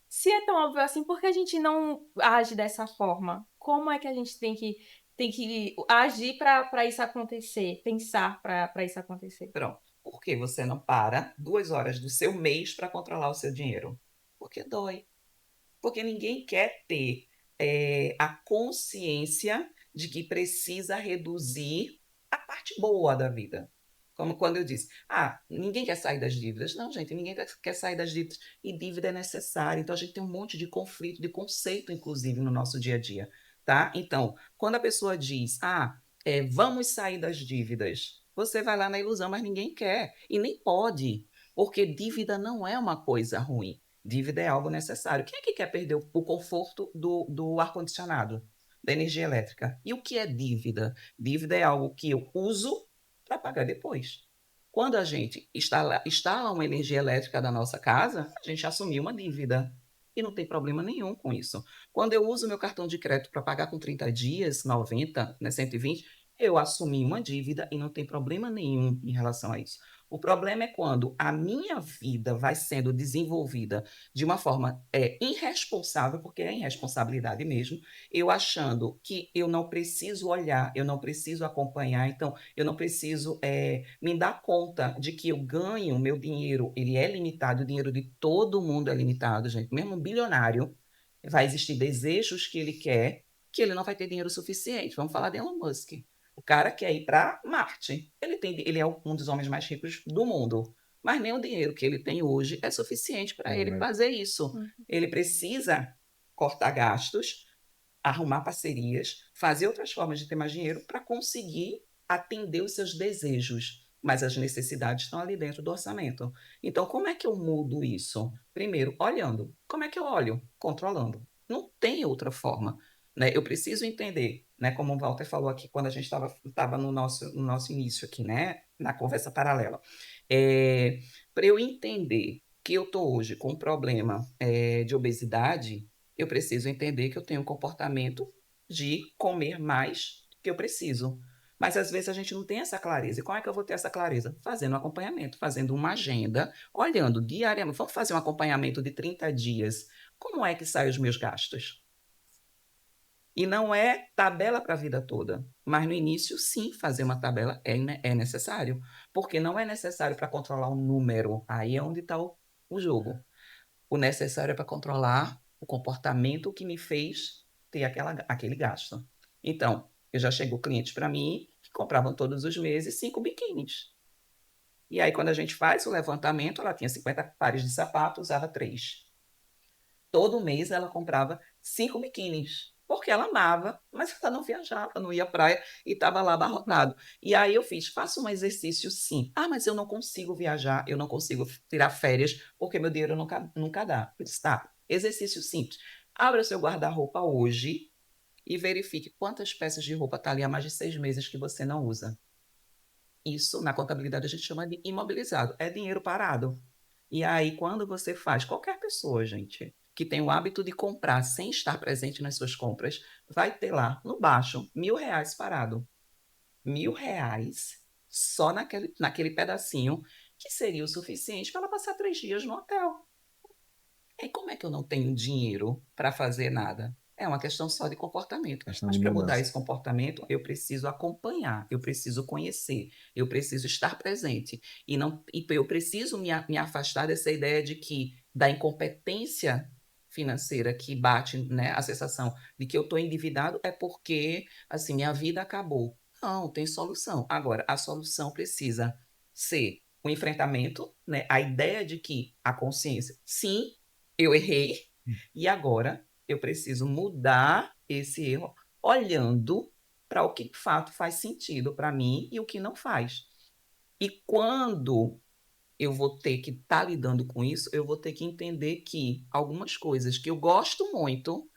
se é tão óbvio assim, por que a gente não age dessa forma? Como é que a gente tem que agir para isso acontecer, pensar para isso acontecer? Pronto. Por que você não para 2 horas do seu mês para controlar o seu dinheiro? Porque dói. Porque ninguém quer ter a consciência de que precisa reduzir a parte boa da vida. Como quando eu disse, ninguém quer sair das dívidas. Não, gente, ninguém quer sair das dívidas. E dívida é necessária. Então, a gente tem um monte de conflito, de conceito, inclusive, no nosso dia a dia. Tá? Então, quando a pessoa diz, vamos sair das dívidas, você vai lá na ilusão, mas ninguém quer. E nem pode, porque dívida não é uma coisa ruim. Dívida é algo necessário. Quem é que quer perder o conforto do ar-condicionado, da energia elétrica? E o que é dívida? Dívida é algo que eu uso para pagar depois. Quando a gente instala uma energia elétrica da nossa casa, a gente assumiu uma dívida. E não tem problema nenhum com isso. Quando eu uso meu cartão de crédito para pagar com 30 dias, 90, né, 120, eu assumi uma dívida e não tem problema nenhum em relação a isso. O problema é quando a minha vida vai sendo desenvolvida de uma forma irresponsável, porque é irresponsabilidade mesmo, eu achando que eu não preciso olhar, eu não preciso acompanhar, então eu não preciso me dar conta de que eu ganho, meu dinheiro, ele é limitado, o dinheiro de todo mundo é limitado, gente. Mesmo um bilionário, vai existir desejos que ele quer, que ele não vai ter dinheiro suficiente. Vamos falar de Elon Musk. O cara quer ir para Marte. Ele é um dos homens mais ricos do mundo. Mas nem o dinheiro que ele tem hoje é suficiente para ele fazer isso. Ele precisa cortar gastos, arrumar parcerias, fazer outras formas de ter mais dinheiro para conseguir atender os seus desejos. Mas as necessidades estão ali dentro do orçamento. Então, como é que eu mudo isso? Primeiro, olhando. Como é que eu olho? Controlando. Não tem outra forma. Né? Eu preciso entender, né, como o Walter falou aqui, quando a gente estava no nosso início aqui, né, na conversa paralela. Para eu entender que eu estou hoje com um problema de obesidade, eu preciso entender que eu tenho um comportamento de comer mais do que eu preciso. Mas às vezes a gente não tem essa clareza. E como é que eu vou ter essa clareza? Fazendo um acompanhamento, fazendo uma agenda, olhando diariamente. Vamos fazer um acompanhamento de 30 dias. Como é que saem os meus gastos? E não é tabela para a vida toda. Mas no início, sim, fazer uma tabela é necessário. Porque não é necessário para controlar um número. Aí é onde está o jogo. O necessário é para controlar o comportamento que me fez ter aquele gasto. Então, eu já chegou clientes para mim que compravam todos os meses 5 biquínis. E aí, quando a gente faz o levantamento, ela tinha 50 pares de sapato, usava 3. Todo mês ela comprava 5 biquínis, porque ela amava, mas ela não viajava, não ia à praia e estava lá abarrotado. E aí eu faça um exercício sim. Mas eu não consigo viajar, eu não consigo tirar férias, porque meu dinheiro nunca dá. Eu disse, tá, exercício simples. Abra o seu guarda-roupa hoje e verifique quantas peças de roupa está ali há mais de 6 meses que você não usa. Isso, na contabilidade, a gente chama de imobilizado. É dinheiro parado. E aí, quando você faz, qualquer pessoa, gente, que tem o hábito de comprar sem estar presente nas suas compras, vai ter lá, no baixo, R$ 1.000 parado. R$ 1.000 só naquele pedacinho, que seria o suficiente para ela passar 3 dias no hotel. E como é que eu não tenho dinheiro para fazer nada? É uma questão só de comportamento. Questão Mas de para mudar mudança. esse comportamento, eu preciso acompanhar, eu preciso conhecer, eu preciso estar presente. E eu preciso me afastar dessa ideia de que da incompetência financeira que bate, né, a sensação de que eu estou endividado é porque assim minha vida acabou. Não, tem solução. Agora, a solução precisa ser o enfrentamento, né, a ideia de que a consciência, sim, eu errei e agora eu preciso mudar esse erro olhando para o que de fato faz sentido para mim e o que não faz. E quando eu vou ter que estar lidando com isso, eu vou ter que entender que algumas coisas que eu gosto muito,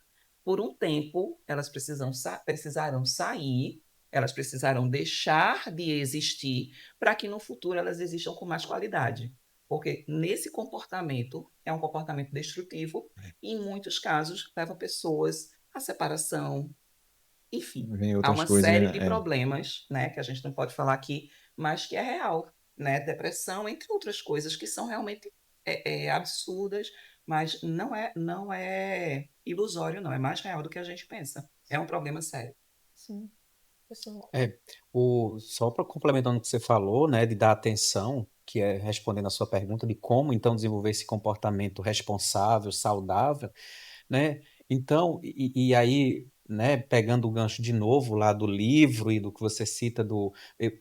por um tempo, elas precisarão sair, elas precisarão deixar de existir para que no futuro elas existam com mais qualidade. Porque nesse comportamento é um comportamento destrutivo e, em muitos casos, leva pessoas à separação, enfim, Vem há outras uma coisas, série de né? problemas, né, que a gente não pode falar aqui, mas que é real, né? Depressão, entre outras coisas que são realmente absurdas, mas não é ilusório, não, é mais real do que a gente pensa. É um problema sério. Sim, pessoal. Só para complementando o que você falou, né, de dar atenção, que é respondendo a sua pergunta de como então desenvolver esse comportamento responsável, saudável, né? Então, e aí, né, pegando o gancho de novo lá do livro e do que você cita do eu,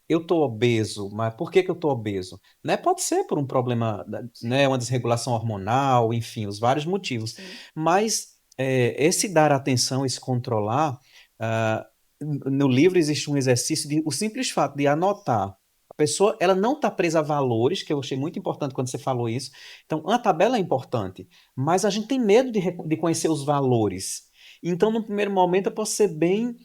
eu tô obeso, mas por que que eu tô obeso? Né? Pode ser por um problema, né, uma desregulação hormonal, enfim, os vários motivos. Sim. Mas esse dar atenção, esse controlar, ah, no livro existe um exercício de o simples fato de anotar. A pessoa, ela não está presa a valores, que eu achei muito importante quando você falou isso. Então, uma tabela é importante, mas a gente tem medo de conhecer os valores. Então, no primeiro momento, eu posso ser bem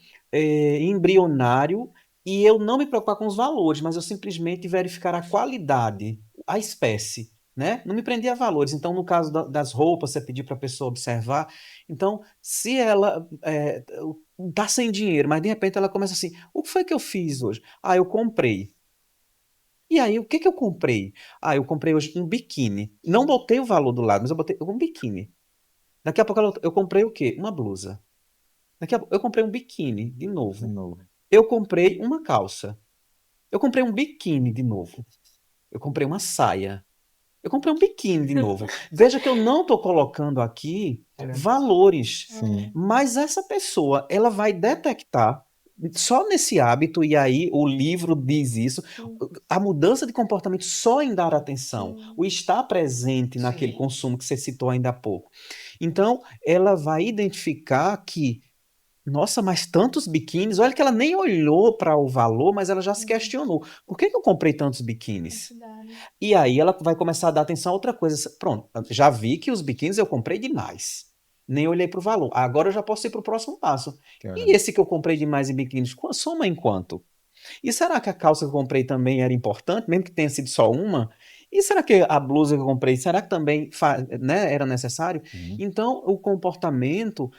embrionário e eu não me preocupar com os valores, mas eu simplesmente verificar a qualidade, a espécie, né? Não me prender a valores. Então, no caso das roupas, você pedir para a pessoa observar. Então, se ela tá sem dinheiro, mas de repente ela começa assim: o que foi que eu fiz hoje? Ah, eu comprei. E aí, o que que eu comprei? Ah, eu comprei hoje um biquíni. Não botei o valor do lado, mas eu botei um biquíni. Daqui a pouco eu comprei o quê? Uma blusa. Daqui a pouco eu comprei um biquíni de De novo. novo. Eu comprei uma calça. Eu comprei um biquíni de novo. Eu comprei uma saia. Eu comprei um biquíni de novo. Veja que eu não estou colocando aqui valores, Sim. mas essa pessoa, ela vai detectar só nesse hábito, e aí o livro diz isso, Sim. a mudança de comportamento só em dar atenção, Sim. o estar presente naquele Sim. consumo que você citou ainda há pouco. Então, ela vai identificar que nossa, mas tantos biquínis. Olha que ela nem olhou para o valor, mas ela já se questionou. Por que que eu comprei tantos biquínis? Verdade. E aí ela vai começar a dar atenção a outra coisa. Pronto, já vi que os biquínis eu comprei demais. Nem olhei para o valor. Agora eu já posso ir para o próximo passo. Que é- E esse que eu comprei demais em biquínis, soma em quanto? E será que a calça que eu comprei também era importante, mesmo que tenha sido só uma? E será que a blusa que eu comprei, será que também né, era necessário? Uhum. Então, o comportamento,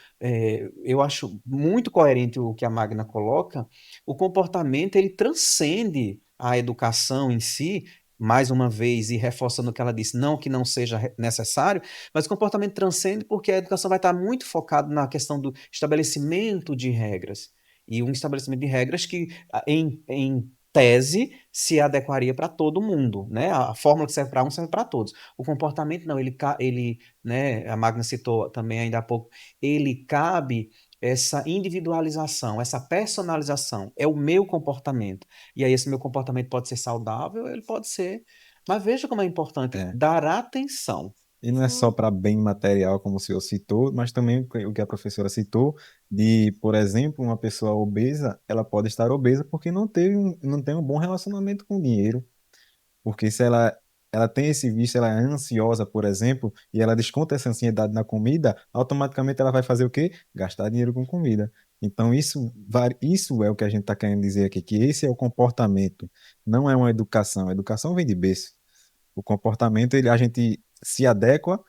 eu acho muito coerente o que a Magna coloca, o comportamento ele transcende a educação em si, mais uma vez, e reforçando o que ela disse, não que não seja necessário, mas o comportamento transcende porque a educação vai estar muito focada na questão do estabelecimento de regras. E um estabelecimento de regras que em tese, se adequaria para todo mundo, né? A fórmula que serve para um serve para todos. O comportamento não, ele, né? A Magna citou também ainda há pouco, ele cabe essa individualização, essa personalização, é o meu comportamento. E aí esse meu comportamento pode ser saudável, ele pode ser, mas veja como é importante É. dar atenção. E não é só Sim. para bem material, como o senhor citou, mas também o que a professora citou, de, por exemplo, uma pessoa obesa, ela pode estar obesa porque não tem um bom relacionamento com o dinheiro. Porque se ela tem esse vício, ela é ansiosa, por exemplo, e ela desconta essa ansiedade na comida, automaticamente ela vai fazer o quê? Gastar dinheiro com comida. Então, isso é o que a gente está querendo dizer aqui, que esse é o comportamento, não é uma educação. A educação vem de berço. O comportamento, a gente se adequa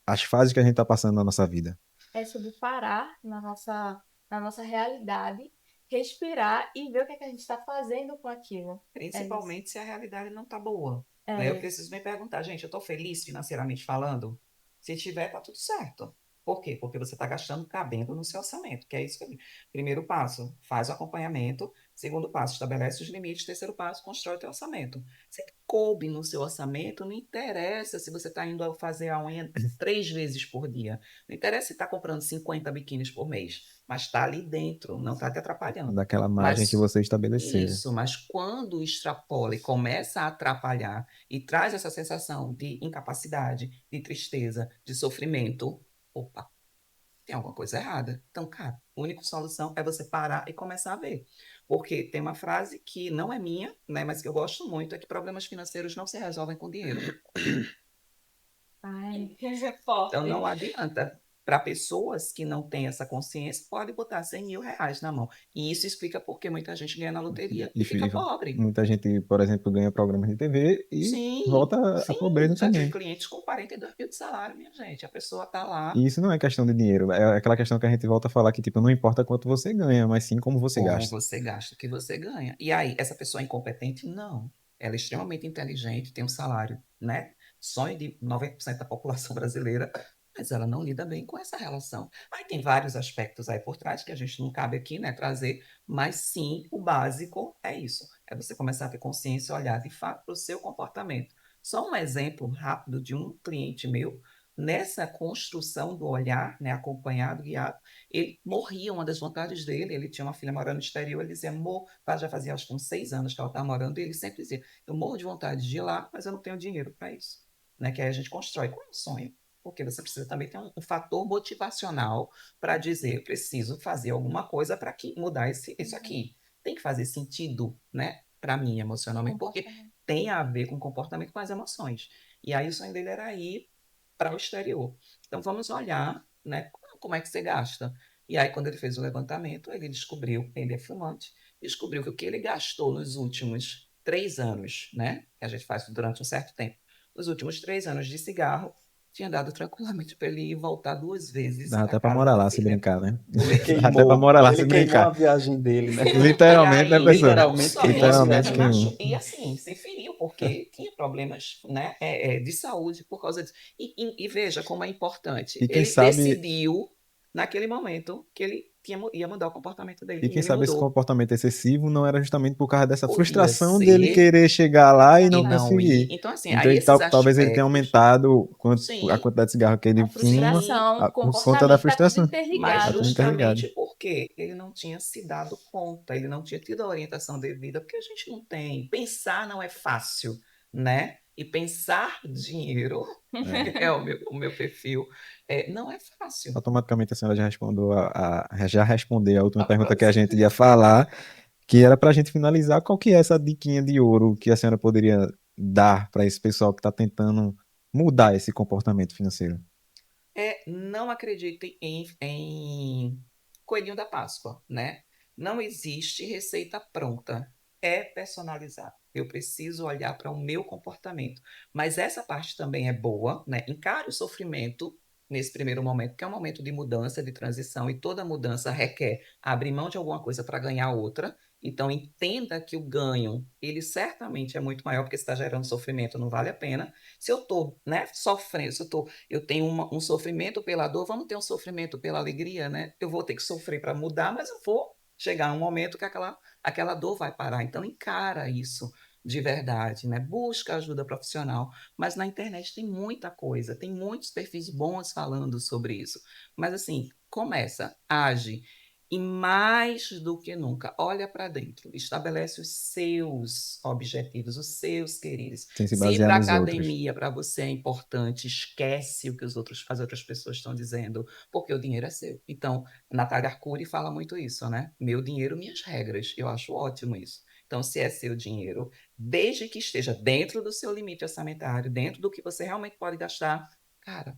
às fases que a gente está passando na nossa vida. É sobre parar na nossa realidade, respirar e ver o que é que a gente está fazendo com aquilo. É isso. Principalmente se a realidade não tá boa. Né? Eu É. preciso me perguntar, gente, eu estou feliz financeiramente falando? Se tiver, tá tudo certo. Por quê? Porque você está gastando cabendo no seu orçamento, que é isso que eu digo. Primeiro passo, faz o acompanhamento. Segundo passo, estabelece os limites. Terceiro passo, constrói o teu orçamento. Se coube no seu orçamento, não interessa se você está indo fazer a unha 3 vezes por dia. Não interessa se está comprando 50 biquínis por mês, mas está ali dentro, não está te atrapalhando. Daquela margem que Mas você estabeleceu. isso, mas quando extrapola e começa a atrapalhar e traz essa sensação de incapacidade, de tristeza, de sofrimento, opa, tem alguma coisa errada. Então, cara, a única solução é você parar e começar a ver. Porque tem uma frase que não é minha, né, mas que eu gosto muito, é que problemas financeiros não se resolvem com dinheiro. Ai, Então, não forte. adianta. Para pessoas que não têm essa consciência, pode botar 100 mil reais na mão. E isso explica por que muita gente ganha na loteria e fica pobre. Muita gente, por exemplo, ganha programas de TV e Sim, volta à sim. pobreza Já tive também. clientes com 42 mil de salário, minha gente. A pessoa tá lá, E isso não é questão de dinheiro, é aquela questão que a gente volta a falar que, tipo, não importa quanto você ganha, mas sim como você como gasta. você gasta, o que você ganha. E aí, essa pessoa é incompetente? Não. Ela é extremamente inteligente, tem um salário, né? Sonho de 90% da população brasileira, mas ela não lida bem com essa relação. Aí tem vários aspectos aí por trás que a gente não cabe aqui, né, trazer, mas sim, o básico é isso. É você começar a ter consciência e olhar de fato para o seu comportamento. Só um exemplo rápido de um cliente meu, nessa construção do olhar, né, acompanhado, guiado, ele morria, uma das vontades dele, ele tinha uma filha morando no exterior, ele dizia, amor, já fazia acho que uns 6 anos que ela estava morando, e ele sempre dizia, eu morro de vontade de ir lá, mas eu não tenho dinheiro para isso. Né? Que aí a gente constrói. Qual é o sonho? Porque você precisa também ter um fator motivacional para dizer, eu preciso fazer alguma coisa para mudar isso aqui. Tem que fazer sentido, né? Para mim, emocionalmente, porque Comportamento. tem a ver com o comportamento, com as emoções. E aí o sonho dele era ir para o exterior. Então vamos olhar, né? Como é que você gasta? E aí, quando ele fez o levantamento, ele descobriu, ele é fumante, descobriu que o que ele gastou nos últimos 3 anos, né? Que a gente faz durante um certo tempo, nos últimos 3 anos de cigarro, tinha dado tranquilamente para ele ir e voltar 2 vezes Dá à até pra casa morar da lá se filha. brincar, né? Oi? Dá até pra morar lá se Ele queimou a brincar. viagem dele, né? Literalmente, né, E pessoal? não Literalmente só queimou a isso, Literalmente viagem ele dele. queimou. e assim, se feriu, porque tinha problemas, né, de saúde por causa disso. E veja como é importante. E quem Ele sabe, decidiu, naquele momento, que ele ia mudar o comportamento dele. e E quem ele sabe esse mudou. comportamento excessivo não era justamente por causa dessa Podia frustração dele ser querer chegar lá e e não não ir. conseguir. Então, assim, Então aí ele esses talvez ele tenha aspectos, aumentado a sim, quantidade de cigarro que ele A fuma sim, frustração, o por conta da comportamento, tá tudo frustração. mas Tá tudo interligado. interligado. justamente porque ele não tinha se dado conta, ele não tinha tido a orientação devida, porque a gente não tem. Pensar não é fácil, né? E pensar dinheiro É. é o meu perfil, não é fácil. Automaticamente a senhora já respondeu já respondeu a última A pergunta que a próxima. gente ia falar, que era para a gente finalizar. Qual que é essa diquinha de ouro que a senhora poderia dar para esse pessoal que está tentando mudar esse comportamento financeiro? Não acreditem em coelhinho da Páscoa, né? Não existe receita pronta. É personalizado. Eu preciso olhar para o meu comportamento. Mas essa parte também é boa, né? Encare o sofrimento nesse primeiro momento, que é um momento de mudança, de transição, e toda mudança requer abrir mão de alguma coisa para ganhar outra. Então, entenda que o ganho, ele certamente é muito maior, porque se está gerando sofrimento, não vale a pena. Se eu estou, né, sofrendo, se eu tenho um sofrimento pela dor, vamos ter um sofrimento pela alegria, né? Eu vou ter que sofrer para mudar, mas eu vou chegar um momento que aquela dor vai parar. Então, encara isso de verdade, né? Busca ajuda profissional. Mas na internet tem muita coisa, tem muitos perfis bons falando sobre isso. Mas assim, começa, age. E mais do que nunca, olha para dentro, estabelece os seus objetivos, os seus queridos. Sem se Se ir basear para a nos outros. academia para você é importante, esquece o que as outras pessoas estão dizendo, porque o dinheiro é seu. Então, Natália Arcuri fala muito isso, né? Meu dinheiro, minhas regras. Eu acho ótimo isso. Então, se é seu dinheiro, desde que esteja dentro do seu limite orçamentário, dentro do que você realmente pode gastar, cara,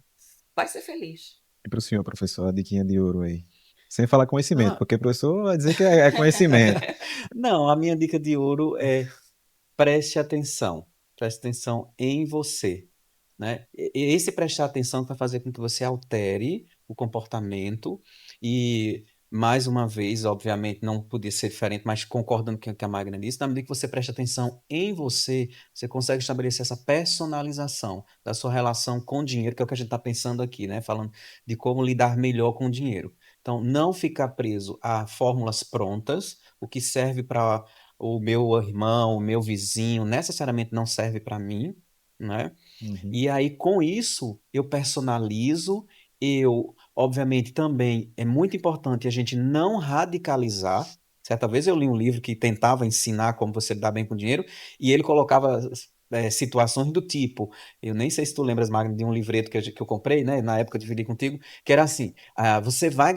vai ser feliz. E para o senhor, professor, a diquinha de ouro aí. Sem falar conhecimento, Ah, porque professor vai dizer que é conhecimento. não, a minha dica de ouro é preste atenção em você, né? Esse prestar atenção que vai fazer com que você altere o comportamento e, mais uma vez, obviamente, não podia ser diferente, mas concordando com o que a Magna disse, na medida que você presta atenção em você, você consegue estabelecer essa personalização da sua relação com o dinheiro, que é o que a gente está pensando aqui, né? Falando de como lidar melhor com o dinheiro. Então, não ficar preso a fórmulas prontas, o que serve para o meu irmão, o meu vizinho, necessariamente não serve para mim, né? Uhum. E aí, com isso, eu personalizo, obviamente, também é muito importante a gente não radicalizar. Certa vez eu li um livro que tentava ensinar como você lidar bem com dinheiro, e ele colocava situações do tipo, eu nem sei se tu lembras, Magno, de um livreto que eu comprei, né, na época eu dividi contigo, que era assim, você vai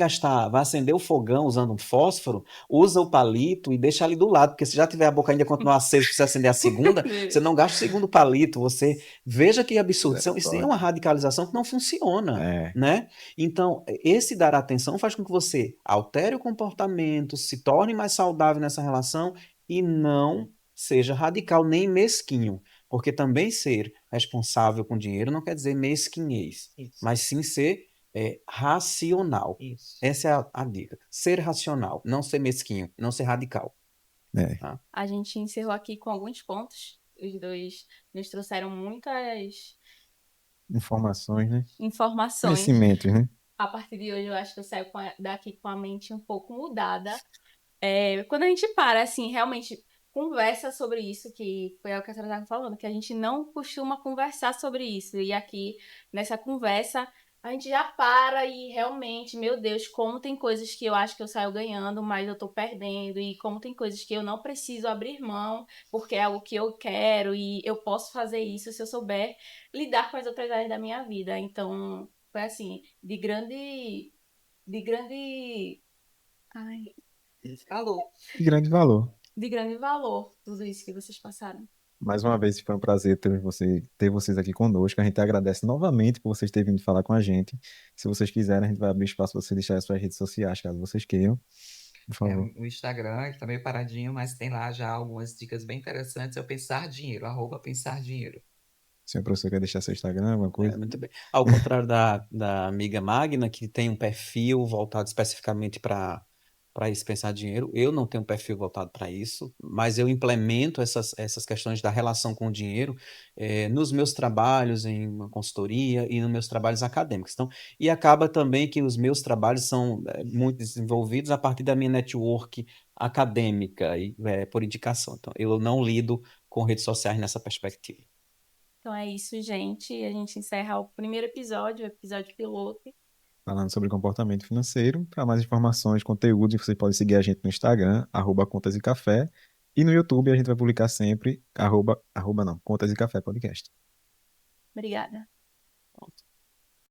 acender o fogão usando um fósforo, usa o palito e deixa ali do lado, porque se já tiver a boca ainda continuar acesa, se você acender a segunda, você não gasta o segundo palito, você veja que absurdo. Isso é uma Misericórdia. radicalização que não funciona, É, né? Então, esse dar atenção faz com que você altere o comportamento, se torne mais saudável nessa relação e não seja radical nem mesquinho. Porque também ser responsável com dinheiro não quer dizer mesquinhez, Isso, mas sim ser racional. isso. Essa é a dica. Ser racional, não ser mesquinho, não ser radical. é. Tá? A gente encerrou aqui com alguns pontos. Os dois nos trouxeram muitas Informações, né? informações. Conhecimentos, né? A partir de hoje, eu acho que eu saio daqui com a mente um pouco mudada. Quando a gente para, assim, realmente conversa sobre isso, que foi o que a senhora estava falando, que a gente não costuma conversar sobre isso. E aqui, nessa conversa, a gente já para e realmente, meu Deus, como tem coisas que eu acho que eu saio ganhando, mas eu tô perdendo, e como tem coisas que eu não preciso abrir mão, porque é algo que eu quero, e eu posso fazer isso se eu souber lidar com as outras áreas da minha vida. Então, foi assim, de grande, ai, Falou. De grande valor. de grande valor tudo isso que vocês passaram. Mais uma vez, foi um prazer ter vocês aqui conosco. A gente agradece novamente por vocês terem vindo falar com a gente. Se vocês quiserem, a gente vai abrir espaço para vocês deixarem as suas redes sociais, caso vocês queiram. Por favor. O Instagram está meio paradinho, mas tem lá já algumas dicas bem interessantes. É o Pensar Dinheiro, @Pensar Dinheiro. Se o professor quer deixar seu Instagram, alguma coisa. Muito bem. Ao contrário da amiga Magna, que tem um perfil voltado especificamente para isso pensar dinheiro, eu não tenho um perfil voltado para isso, mas eu implemento essas questões da relação com o dinheiro nos meus trabalhos em uma consultoria e nos meus trabalhos acadêmicos. Então, e acaba também que os meus trabalhos são muito desenvolvidos a partir da minha network acadêmica e por indicação. Então, eu não lido com redes sociais nessa perspectiva. Então é isso, gente. A gente encerra o primeiro episódio, o episódio piloto. Falando sobre comportamento financeiro. Para mais informações, conteúdos, você pode seguir a gente no Instagram, @Contas e Café. E no YouTube a gente vai publicar sempre, @, não, Contas e Café Podcast. Obrigada. Pronto.